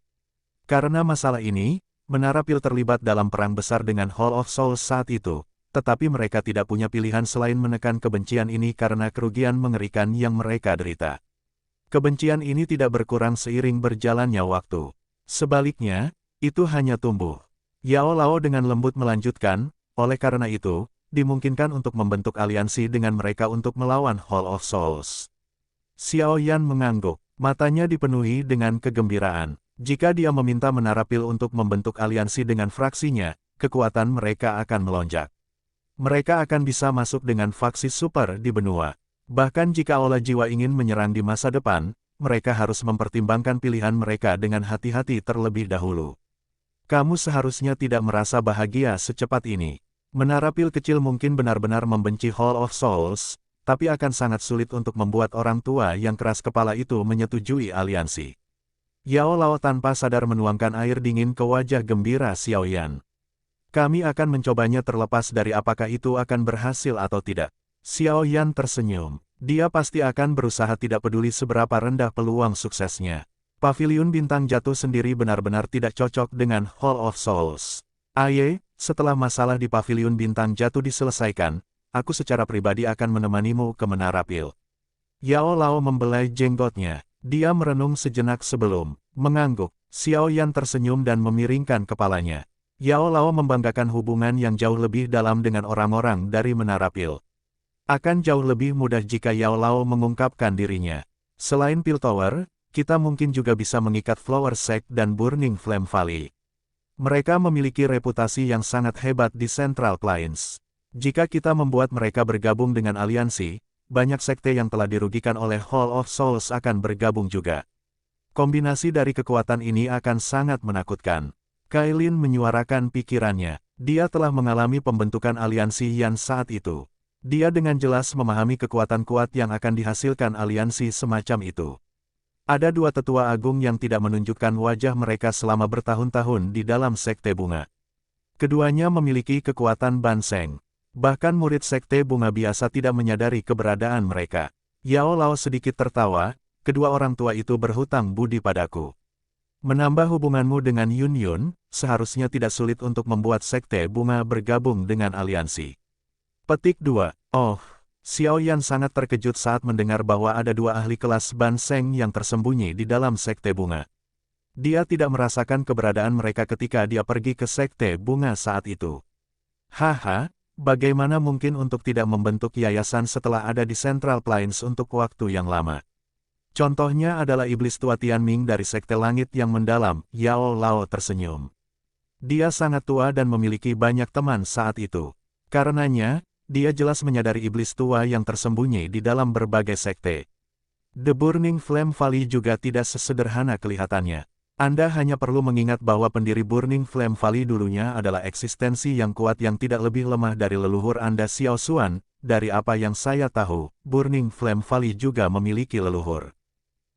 Karena masalah ini, menara pil terlibat dalam perang besar dengan Hall of Souls saat itu, tetapi mereka tidak punya pilihan selain menekan kebencian ini karena kerugian mengerikan yang mereka derita. Kebencian ini tidak berkurang seiring berjalannya waktu. Sebaliknya, itu hanya tumbuh. Yao Lao dengan lembut melanjutkan, oleh karena itu, dimungkinkan untuk membentuk aliansi dengan mereka untuk melawan Hall of Souls. Xiao Yan mengangguk, matanya dipenuhi dengan kegembiraan. Jika dia meminta menara pil untuk membentuk aliansi dengan fraksinya, kekuatan mereka akan melonjak. Mereka akan bisa masuk dengan faksi super di benua. Bahkan jika Aula Jiwa ingin menyerang di masa depan, mereka harus mempertimbangkan pilihan mereka dengan hati-hati terlebih dahulu. Kamu seharusnya tidak merasa bahagia secepat ini. Menara pil kecil mungkin benar-benar membenci Hall of Souls, tapi akan sangat sulit untuk membuat orang tua yang keras kepala itu menyetujui aliansi. Yao Lao tanpa sadar menuangkan air dingin ke wajah gembira Xiao Yan. Kami akan mencobanya terlepas dari apakah itu akan berhasil atau tidak. Xiao Yan tersenyum. Dia pasti akan berusaha tidak peduli seberapa rendah peluang suksesnya. Paviliun Bintang Jatuh sendiri benar-benar tidak cocok dengan Hall of Souls. Aye, setelah masalah di Paviliun Bintang Jatuh diselesaikan, aku secara pribadi akan menemanimu ke Menara Pil. Yao Lao membelai jenggotnya. Dia merenung sejenak sebelum mengangguk. Xiao Yan tersenyum dan memiringkan kepalanya. Yao Lao membanggakan hubungan yang jauh lebih dalam dengan orang-orang dari Menara Pil. Akan jauh lebih mudah jika Yao Lao mengungkapkan dirinya. Selain Pil Tower, kita mungkin juga bisa mengikat Flower Sect dan Burning Flame Valley. Mereka memiliki reputasi yang sangat hebat di Central Plains. Jika kita membuat mereka bergabung dengan aliansi, banyak sekte yang telah dirugikan oleh Hall of Souls akan bergabung juga. Kombinasi dari kekuatan ini akan sangat menakutkan. Kailin menyuarakan pikirannya. Dia telah mengalami pembentukan aliansi Yan saat itu. Dia dengan jelas memahami kekuatan kuat yang akan dihasilkan aliansi semacam itu. Ada dua tetua agung yang tidak menunjukkan wajah mereka selama bertahun-tahun di dalam sekte bunga. Keduanya memiliki kekuatan Banseng. Bahkan murid sekte bunga biasa tidak menyadari keberadaan mereka. Yao Lao sedikit tertawa, kedua orang tua itu berhutang budi padaku. Menambah hubunganmu dengan Yun Yun, seharusnya tidak sulit untuk membuat sekte bunga bergabung dengan aliansi. Petik 2. Oh, Xiao Yan sangat terkejut saat mendengar bahwa ada dua ahli kelas Banseng yang tersembunyi di dalam sekte bunga. Dia tidak merasakan keberadaan mereka ketika dia pergi ke sekte bunga saat itu. Haha. Bagaimana mungkin untuk tidak membentuk yayasan setelah ada di Central Plains untuk waktu yang lama? Contohnya adalah iblis tua Tianming dari Sekte Langit yang mendalam. Yao Lao tersenyum. Dia sangat tua dan memiliki banyak teman saat itu. Karenanya, dia jelas menyadari iblis tua yang tersembunyi di dalam berbagai sekte. The Burning Flame Valley juga tidak sesederhana kelihatannya. Anda hanya perlu mengingat bahwa pendiri Burning Flame Valley dulunya adalah eksistensi yang kuat yang tidak lebih lemah dari leluhur Anda Xiao Xuan. Dari apa yang saya tahu, Burning Flame Valley juga memiliki leluhur.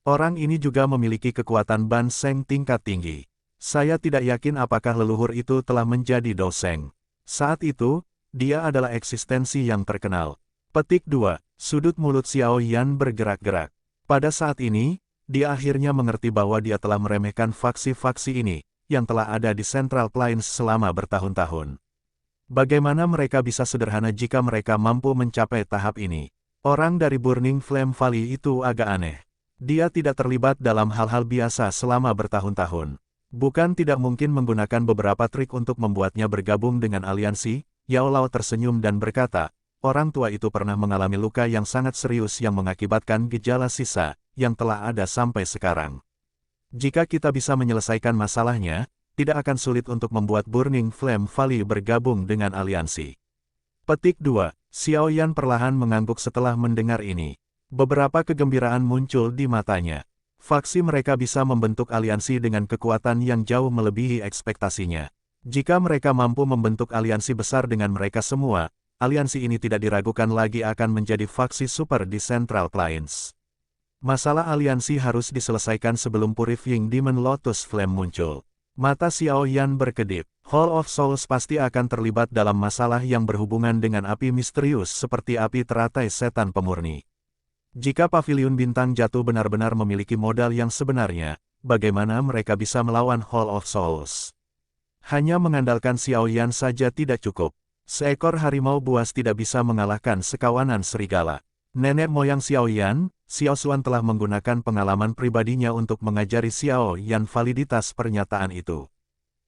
Orang ini juga memiliki kekuatan Ban Sheng tingkat tinggi. Saya tidak yakin apakah leluhur itu telah menjadi Do Sheng. Saat itu, dia adalah eksistensi yang terkenal. Petik 2. Sudut mulut Xiao Yan bergerak-gerak. Pada saat ini, dia akhirnya mengerti bahwa dia telah meremehkan faksi-faksi ini, yang telah ada di Central Plains selama bertahun-tahun. Bagaimana mereka bisa sederhana jika mereka mampu mencapai tahap ini? Orang dari Burning Flame Valley itu agak aneh. Dia tidak terlibat dalam hal-hal biasa selama bertahun-tahun. Bukan tidak mungkin menggunakan beberapa trik untuk membuatnya bergabung dengan aliansi. Yao Lao tersenyum dan berkata, orang tua itu pernah mengalami luka yang sangat serius yang mengakibatkan gejala sisa, yang telah ada sampai sekarang. Jika kita bisa menyelesaikan masalahnya, tidak akan sulit untuk membuat Burning Flame Valley bergabung dengan aliansi. Petik 2. Xiao Yan perlahan mengangguk setelah mendengar ini. Beberapa kegembiraan muncul di matanya. Faksi mereka bisa membentuk aliansi dengan kekuatan yang jauh melebihi ekspektasinya. Jika mereka mampu membentuk aliansi besar dengan mereka semua, aliansi ini tidak diragukan lagi akan menjadi faksi super di Central Plains. Masalah aliansi harus diselesaikan sebelum Purifying Demon Lotus Flame muncul. Mata Xiao Yan berkedip. Hall of Souls pasti akan terlibat dalam masalah yang berhubungan dengan api misterius seperti api teratai setan pemurni. Jika Paviliun Bintang Jatuh benar-benar memiliki modal yang sebenarnya, bagaimana mereka bisa melawan Hall of Souls? Hanya mengandalkan Xiao Yan saja tidak cukup. Seekor harimau buas tidak bisa mengalahkan sekawanan serigala. Nenek moyang Xiao Yan, Xiao Xuan telah menggunakan pengalaman pribadinya untuk mengajari Xiao Yan validitas pernyataan itu.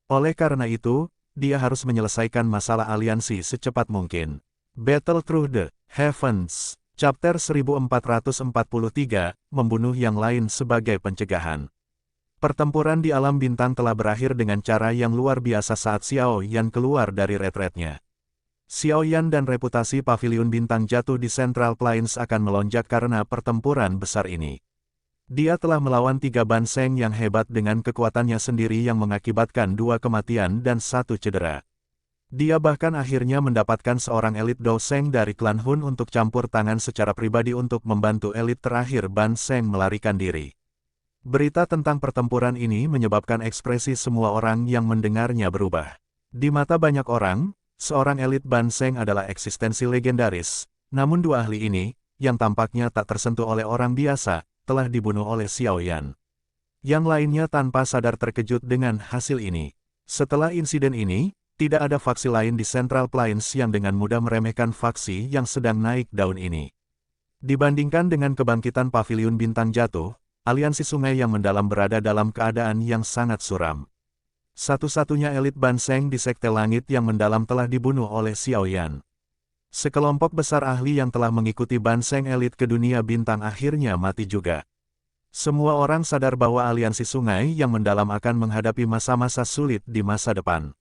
Oleh karena itu, dia harus menyelesaikan masalah aliansi secepat mungkin. Battle Through the Heavens, Chapter 1443, Membunuh yang lain sebagai pencegahan. Pertempuran di alam bintang telah berakhir dengan cara yang luar biasa saat Xiao Yan keluar dari retretnya. Xiao Yan dan reputasi Paviliun Bintang Jatuh di Central Plains akan melonjak karena pertempuran besar ini. Dia telah melawan 3 Ban Sheng yang hebat dengan kekuatannya sendiri yang mengakibatkan 2 kematian dan 1 cedera. Dia bahkan akhirnya mendapatkan seorang elit Do Sheng dari klan Hun untuk campur tangan secara pribadi untuk membantu elit terakhir Ban Sheng melarikan diri. Berita tentang pertempuran ini menyebabkan ekspresi semua orang yang mendengarnya berubah. Di mata banyak orang, seorang elit Ban Sheng adalah eksistensi legendaris, namun 2 ahli ini, yang tampaknya tak tersentuh oleh orang biasa, telah dibunuh oleh Xiao Yan. Yang lainnya tanpa sadar terkejut dengan hasil ini. Setelah insiden ini, tidak ada faksi lain di Central Plains yang dengan mudah meremehkan faksi yang sedang naik daun ini. Dibandingkan dengan kebangkitan Paviliun Bintang Jatuh, aliansi sungai yang mendalam berada dalam keadaan yang sangat suram. Satu-satunya elit Ban Sheng di Sekte Langit yang mendalam telah dibunuh oleh Xiao Yan. Sekelompok besar ahli yang telah mengikuti Ban Sheng elit ke dunia bintang akhirnya mati juga. Semua orang sadar bahwa aliansi sungai yang mendalam akan menghadapi masa-masa sulit di masa depan.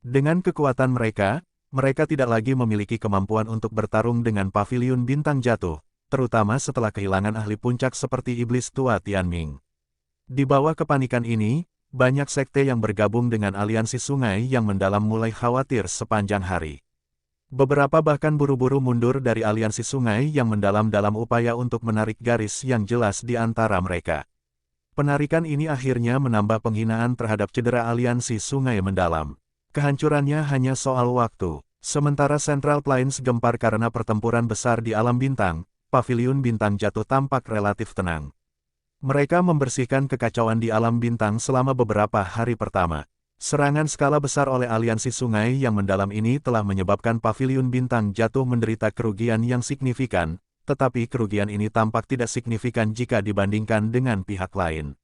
Dengan kekuatan mereka, mereka tidak lagi memiliki kemampuan untuk bertarung dengan Paviliun Bintang Jatuh, terutama setelah kehilangan ahli puncak seperti Iblis Tua Tianming. Di bawah kepanikan ini, banyak sekte yang bergabung dengan aliansi sungai yang mendalam mulai khawatir sepanjang hari. Beberapa bahkan buru-buru mundur dari aliansi sungai yang mendalam dalam upaya untuk menarik garis yang jelas di antara mereka. Penarikan ini akhirnya menambah penghinaan terhadap cedera aliansi sungai mendalam. Kehancurannya hanya soal waktu. Sementara Central Plains gempar karena pertempuran besar di alam bintang, Paviliun Bintang Jatuh tampak relatif tenang. Mereka membersihkan kekacauan di alam bintang selama beberapa hari pertama. Serangan skala besar oleh aliansi sungai yang mendalam ini telah menyebabkan Paviliun Bintang Jatuh menderita kerugian yang signifikan, tetapi kerugian ini tampak tidak signifikan jika dibandingkan dengan pihak lain.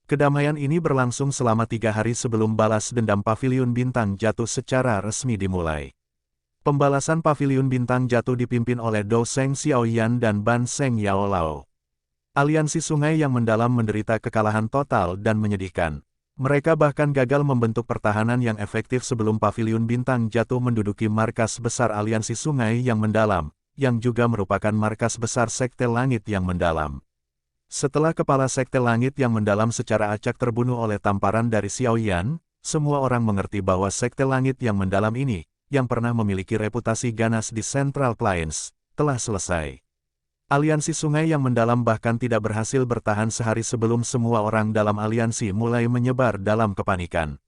Kedamaian ini berlangsung selama 3 hari sebelum balas dendam Paviliun Bintang Jatuh secara resmi dimulai. Pembalasan Paviliun Bintang Jatuh dipimpin oleh Do Sheng Xiao Yan dan Ban Sheng Yao Lao. Aliansi sungai yang mendalam menderita kekalahan total dan menyedihkan. Mereka bahkan gagal membentuk pertahanan yang efektif sebelum Paviliun Bintang Jatuh menduduki markas besar Aliansi Sungai yang Mendalam, yang juga merupakan markas besar Sekte Langit yang Mendalam. Setelah kepala Sekte Langit yang Mendalam secara acak terbunuh oleh tamparan dari Xiao Yan, semua orang mengerti bahwa Sekte Langit yang Mendalam ini, yang pernah memiliki reputasi ganas di Central Plains, telah selesai. Aliansi Sungai yang Mendalam bahkan tidak berhasil bertahan sehari sebelum semua orang dalam aliansi mulai menyebar dalam kepanikan.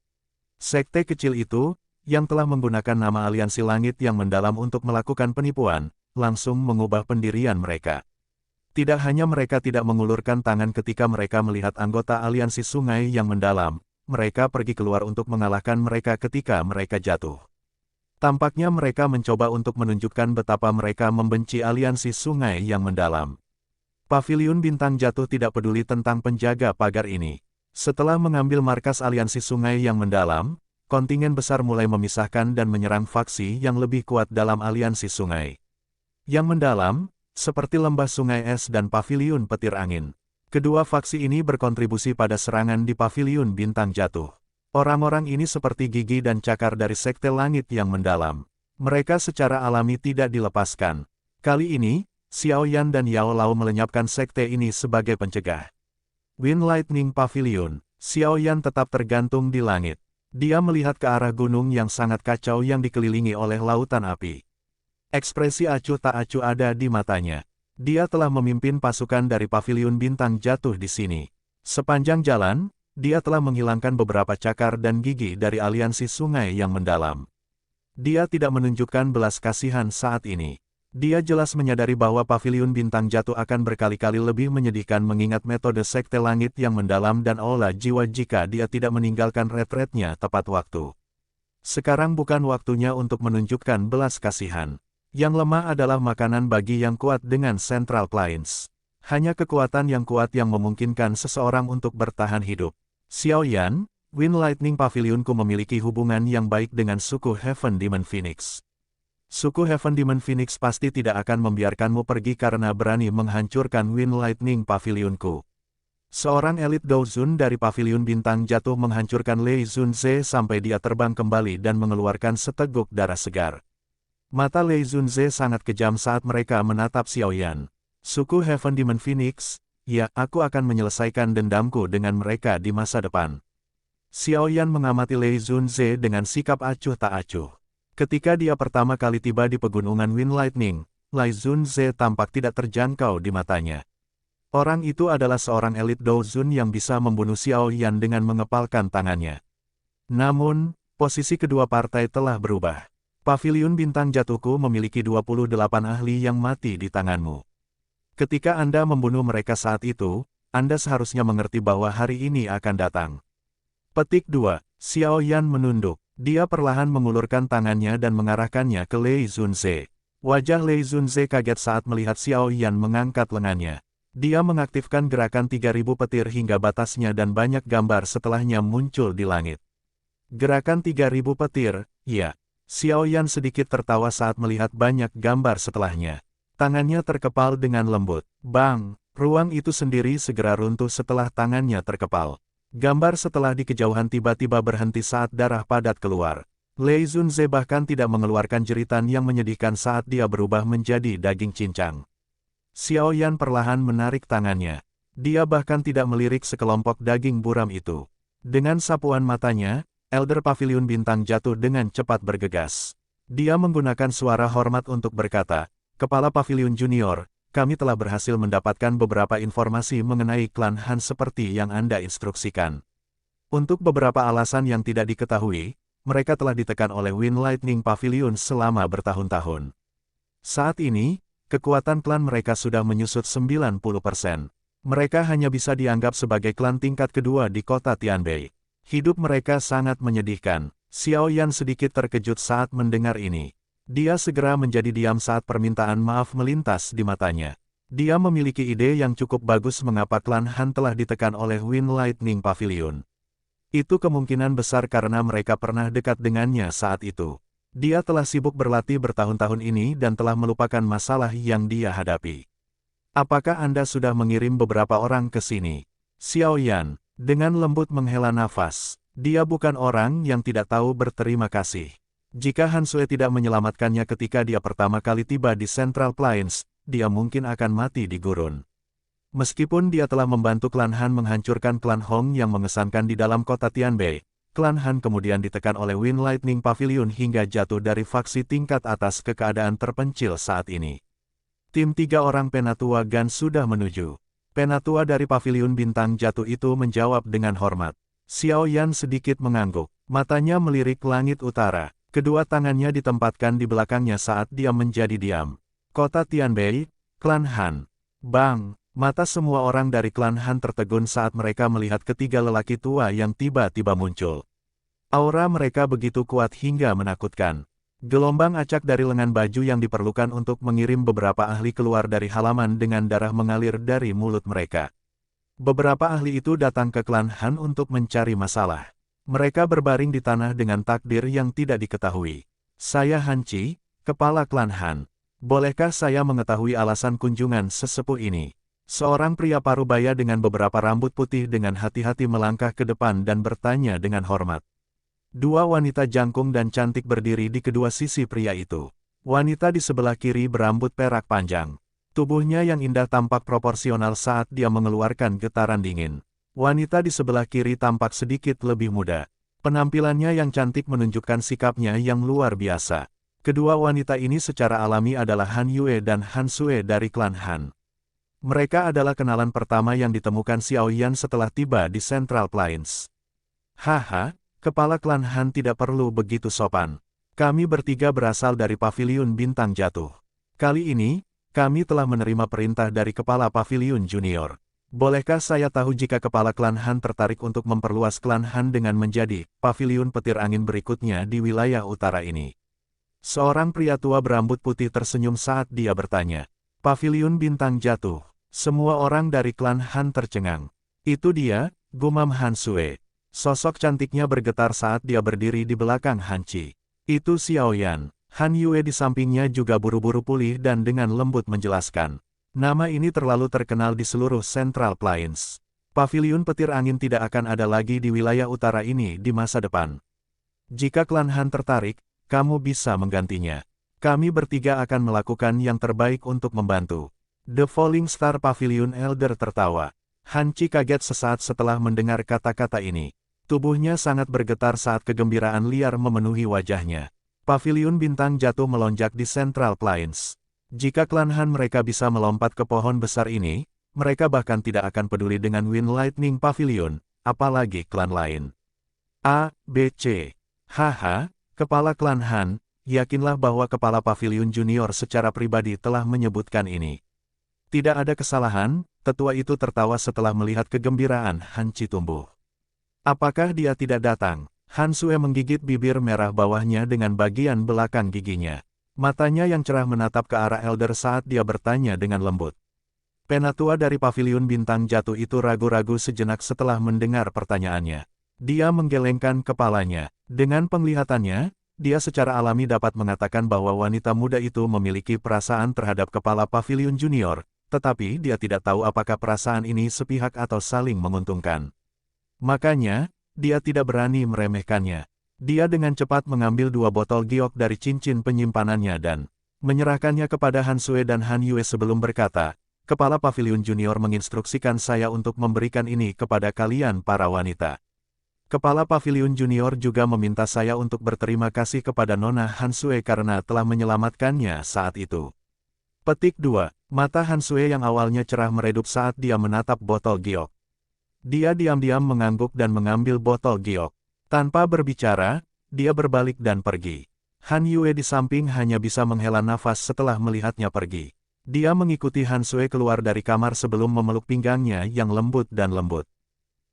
Sekte kecil itu, yang telah menggunakan nama Aliansi Langit yang Mendalam untuk melakukan penipuan, langsung mengubah pendirian mereka. Tidak hanya mereka tidak mengulurkan tangan ketika mereka melihat anggota Aliansi Sungai yang Mendalam, mereka pergi keluar untuk mengalahkan mereka ketika mereka jatuh. Tampaknya mereka mencoba untuk menunjukkan betapa mereka membenci Aliansi Sungai yang Mendalam. Paviliun Bintang Jatuh tidak peduli tentang penjaga pagar ini. Setelah mengambil markas Aliansi Sungai yang Mendalam, kontingen besar mulai memisahkan dan menyerang faksi yang lebih kuat dalam Aliansi Sungai yang Mendalam, seperti Lembah Sungai Es dan Paviliun Petir Angin. Kedua faksi ini berkontribusi pada serangan di Paviliun Bintang Jatuh. Orang-orang ini seperti gigi dan cakar dari Sekte Langit yang Mendalam. Mereka secara alami tidak dilepaskan. Kali ini, Xiao Yan dan Yao Lao melenyapkan sekte ini sebagai pencegah. Wind Lightning Pavilion, Xiao Yan tetap tergantung di langit. Dia melihat ke arah gunung yang sangat kacau yang dikelilingi oleh lautan api. Ekspresi acuh tak acuh ada di matanya. Dia telah memimpin pasukan dari Paviliun Bintang Jatuh di sini. Sepanjang jalan, dia telah menghilangkan beberapa cakar dan gigi dari Aliansi Sungai yang Mendalam. Dia tidak menunjukkan belas kasihan saat ini. Dia jelas menyadari bahwa Paviliun Bintang Jatuh akan berkali-kali lebih menyedihkan mengingat metode Sekte Langit yang Mendalam dan olah jiwa jika dia tidak meninggalkan retretnya tepat waktu. Sekarang bukan waktunya untuk menunjukkan belas kasihan. Yang lemah adalah makanan bagi yang kuat dengan Central Plains. Hanya kekuatan yang kuat yang memungkinkan seseorang untuk bertahan hidup. Xiao Yan, Wind Lightning Pavilionku memiliki hubungan yang baik dengan suku Heaven Demon Phoenix. Suku Heaven Demon Phoenix pasti tidak akan membiarkanmu pergi karena berani menghancurkan Wind Lightning Pavilionku. Seorang elit Douzun dari Paviliun Bintang Jatuh menghancurkan Lei Zunze sampai dia terbang kembali dan mengeluarkan seteguk darah segar. Mata Lei Zunze sangat kejam saat mereka menatap Xiao Yan. Suku Heaven Demon Phoenix, ya, aku akan menyelesaikan dendamku dengan mereka di masa depan. Xiao Yan mengamati Lei Zunze dengan sikap acuh tak acuh. Ketika dia pertama kali tiba di pegunungan Wind Lightning, Lei Zunze tampak tidak terjangkau di matanya. Orang itu adalah seorang elit Douzun yang bisa membunuh Xiao Yan dengan mengepalkan tangannya. Namun, posisi kedua partai telah berubah. Paviliun Bintang Jatuhku memiliki 28 ahli yang mati di tanganmu. Ketika Anda membunuh mereka saat itu, Anda seharusnya mengerti bahwa hari ini akan datang. Petik 2. Xiao Yan menunduk. Dia perlahan mengulurkan tangannya dan mengarahkannya ke Lei Zunze. Wajah Lei Zunze kaget saat melihat Xiao Yan mengangkat lengannya. Dia mengaktifkan gerakan 3000 petir hingga batasnya dan banyak gambar setelahnya muncul di langit. Gerakan 3000 petir, ya. Xiao Yan sedikit tertawa saat melihat banyak gambar setelahnya. Tangannya terkepal dengan lembut. Bang! Ruang itu sendiri segera runtuh setelah tangannya terkepal. Gambar setelah di kejauhan tiba-tiba berhenti saat darah padat keluar. Lei Zunze bahkan tidak mengeluarkan jeritan yang menyedihkan saat dia berubah menjadi daging cincang. Xiao Yan perlahan menarik tangannya. Dia bahkan tidak melirik sekelompok daging buram itu. Dengan sapuan matanya, Elder Paviliun Bintang Jatuh dengan cepat bergegas. Dia menggunakan suara hormat untuk berkata, Kepala Paviliun Junior, kami telah berhasil mendapatkan beberapa informasi mengenai klan Han seperti yang Anda instruksikan. Untuk beberapa alasan yang tidak diketahui, mereka telah ditekan oleh Wind Lightning Pavilion selama bertahun-tahun. Saat ini, kekuatan klan mereka sudah menyusut 90%. Mereka hanya bisa dianggap sebagai klan tingkat kedua di kota Tianbei. Hidup mereka sangat menyedihkan. Xiao Yan sedikit terkejut saat mendengar ini. Dia segera menjadi diam saat permintaan maaf melintas di matanya. Dia memiliki ide yang cukup bagus mengapa klan Han telah ditekan oleh Wind Lightning Pavilion. Itu kemungkinan besar karena mereka pernah dekat dengannya saat itu. Dia telah sibuk berlatih bertahun-tahun ini dan telah melupakan masalah yang dia hadapi. Apakah Anda sudah mengirim beberapa orang ke sini? Xiao Yan, Dengan lembut menghela nafas, dia bukan orang yang tidak tahu berterima kasih. Jika Han Sue tidak menyelamatkannya ketika dia pertama kali tiba di Central Plains, dia mungkin akan mati di gurun. Meskipun dia telah membantu klan Han menghancurkan klan Hong yang mengesankan di dalam kota Tianbei, klan Han kemudian ditekan oleh Wind Lightning Pavilion hingga jatuh dari faksi tingkat atas ke keadaan terpencil saat ini. Tim 3 orang penatua Gan sudah menuju. Penatua dari Pavilion Bintang Jatuh itu menjawab dengan hormat. Xiao Yan sedikit mengangguk, matanya melirik langit utara. Kedua tangannya ditempatkan di belakangnya saat dia menjadi diam. Kota Tianbei, klan Han. Bang! Mata semua orang dari klan Han tertegun saat mereka melihat ketiga lelaki tua yang tiba-tiba muncul. Aura mereka begitu kuat hingga menakutkan. Gelombang acak dari lengan baju yang diperlukan untuk mengirim beberapa ahli keluar dari halaman dengan darah mengalir dari mulut mereka. Beberapa ahli itu datang ke klan Han untuk mencari masalah. Mereka berbaring di tanah dengan takdir yang tidak diketahui. Saya Han Qi, kepala klan Han. Bolehkah saya mengetahui alasan kunjungan sesepuh ini? Seorang pria parubaya dengan beberapa rambut putih dengan hati-hati melangkah ke depan dan bertanya dengan hormat. Dua wanita jangkung dan cantik berdiri di kedua sisi pria itu. Wanita di sebelah kiri berambut perak panjang. Tubuhnya yang indah tampak proporsional saat dia mengeluarkan getaran dingin. Wanita di sebelah kiri tampak sedikit lebih muda. Penampilannya yang cantik menunjukkan sikapnya yang luar biasa. Kedua wanita ini secara alami adalah Han Yue dan Han Sue dari klan Han. Mereka adalah kenalan pertama yang ditemukan Xiao Yan setelah tiba di Central Plains. Haha, kepala klan Han tidak perlu begitu sopan. Kami bertiga berasal dari Pavilion Bintang Jatuh. Kali ini, kami telah menerima perintah dari Kepala Pavilion Junior. Bolehkah saya tahu jika Kepala klan Han tertarik untuk memperluas klan Han dengan menjadi Pavilion Petir Angin berikutnya di wilayah utara ini? Seorang pria tua berambut putih tersenyum saat dia bertanya. Pavilion Bintang Jatuh. Semua orang dari klan Han tercengang. Itu dia, gumam Han Sue. Sosok cantiknya bergetar saat dia berdiri di belakang Han Qi. Itu Xiao Yan. Han Yue di sampingnya juga buru-buru pulih dan dengan lembut menjelaskan. Nama ini terlalu terkenal di seluruh Central Plains. Pavilion Petir Angin tidak akan ada lagi di wilayah utara ini di masa depan. Jika klan Han tertarik, kamu bisa menggantinya. Kami bertiga akan melakukan yang terbaik untuk membantu. The Falling Star Pavilion Elder tertawa. Han Qi kaget sesaat setelah mendengar kata-kata ini. Tubuhnya sangat bergetar saat kegembiraan liar memenuhi wajahnya. Pavilion Bintang Jatuh melonjak di Central Plains. Jika klan Han mereka bisa melompat ke pohon besar ini, mereka bahkan tidak akan peduli dengan Wind Lightning Pavilion, apalagi klan lain. A, B, C. Haha, kepala klan Han, yakinlah bahwa kepala Pavilion Junior secara pribadi telah menyebutkan ini. Tidak ada kesalahan, tetua itu tertawa setelah melihat kegembiraan Han Qi tumbuh. Apakah dia tidak datang? Han Sue menggigit bibir merah bawahnya dengan bagian belakang giginya. Matanya yang cerah menatap ke arah Elder saat dia bertanya dengan lembut. Penatua dari Pavilion Bintang Jatuh itu ragu-ragu sejenak setelah mendengar pertanyaannya. Dia menggelengkan kepalanya. Dengan penglihatannya, dia secara alami dapat mengatakan bahwa wanita muda itu memiliki perasaan terhadap kepala Pavilion Junior, tetapi dia tidak tahu apakah perasaan ini sepihak atau saling menguntungkan. Makanya, dia tidak berani meremehkannya. Dia dengan cepat mengambil 2 botol giok dari cincin penyimpanannya dan menyerahkannya kepada Han Sue dan Han Yue sebelum berkata, Kepala Pavilion Junior menginstruksikan saya untuk memberikan ini kepada kalian para wanita. Kepala Pavilion Junior juga meminta saya untuk berterima kasih kepada Nona Han Sue karena telah menyelamatkannya saat itu. Petik 2. Mata Han Sue yang awalnya cerah meredup saat dia menatap botol giok. Dia diam-diam mengangguk dan mengambil botol giok. Tanpa berbicara, dia berbalik dan pergi. Han Yue di samping hanya bisa menghela nafas setelah melihatnya pergi. Dia mengikuti Han Sue keluar dari kamar sebelum memeluk pinggangnya yang lembut dan lembut.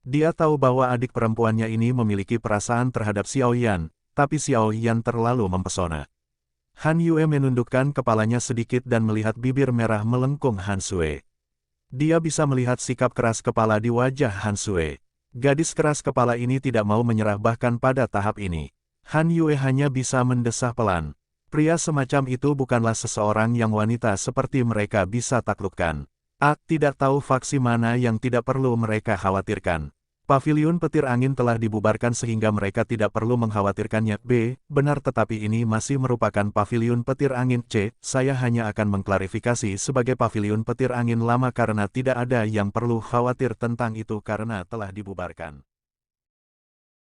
Dia tahu bahwa adik perempuannya ini memiliki perasaan terhadap Xiao Yan, tapi Xiao Yan terlalu mempesona. Han Yue menundukkan kepalanya sedikit dan melihat bibir merah melengkung Han Sue. Dia bisa melihat sikap keras kepala di wajah Han Sue. Gadis keras kepala ini tidak mau menyerah bahkan pada tahap ini. Han Yue hanya bisa mendesah pelan. Pria semacam itu bukanlah seseorang yang wanita seperti mereka bisa taklukkan. Tidak tahu faksi mana yang tidak perlu mereka khawatirkan. Paviliun petir angin telah dibubarkan sehingga mereka tidak perlu mengkhawatirkannya. B. Benar, tetapi ini masih merupakan paviliun petir angin. C. Saya hanya akan mengklarifikasi sebagai paviliun petir angin lama karena tidak ada yang perlu khawatir tentang itu karena telah dibubarkan.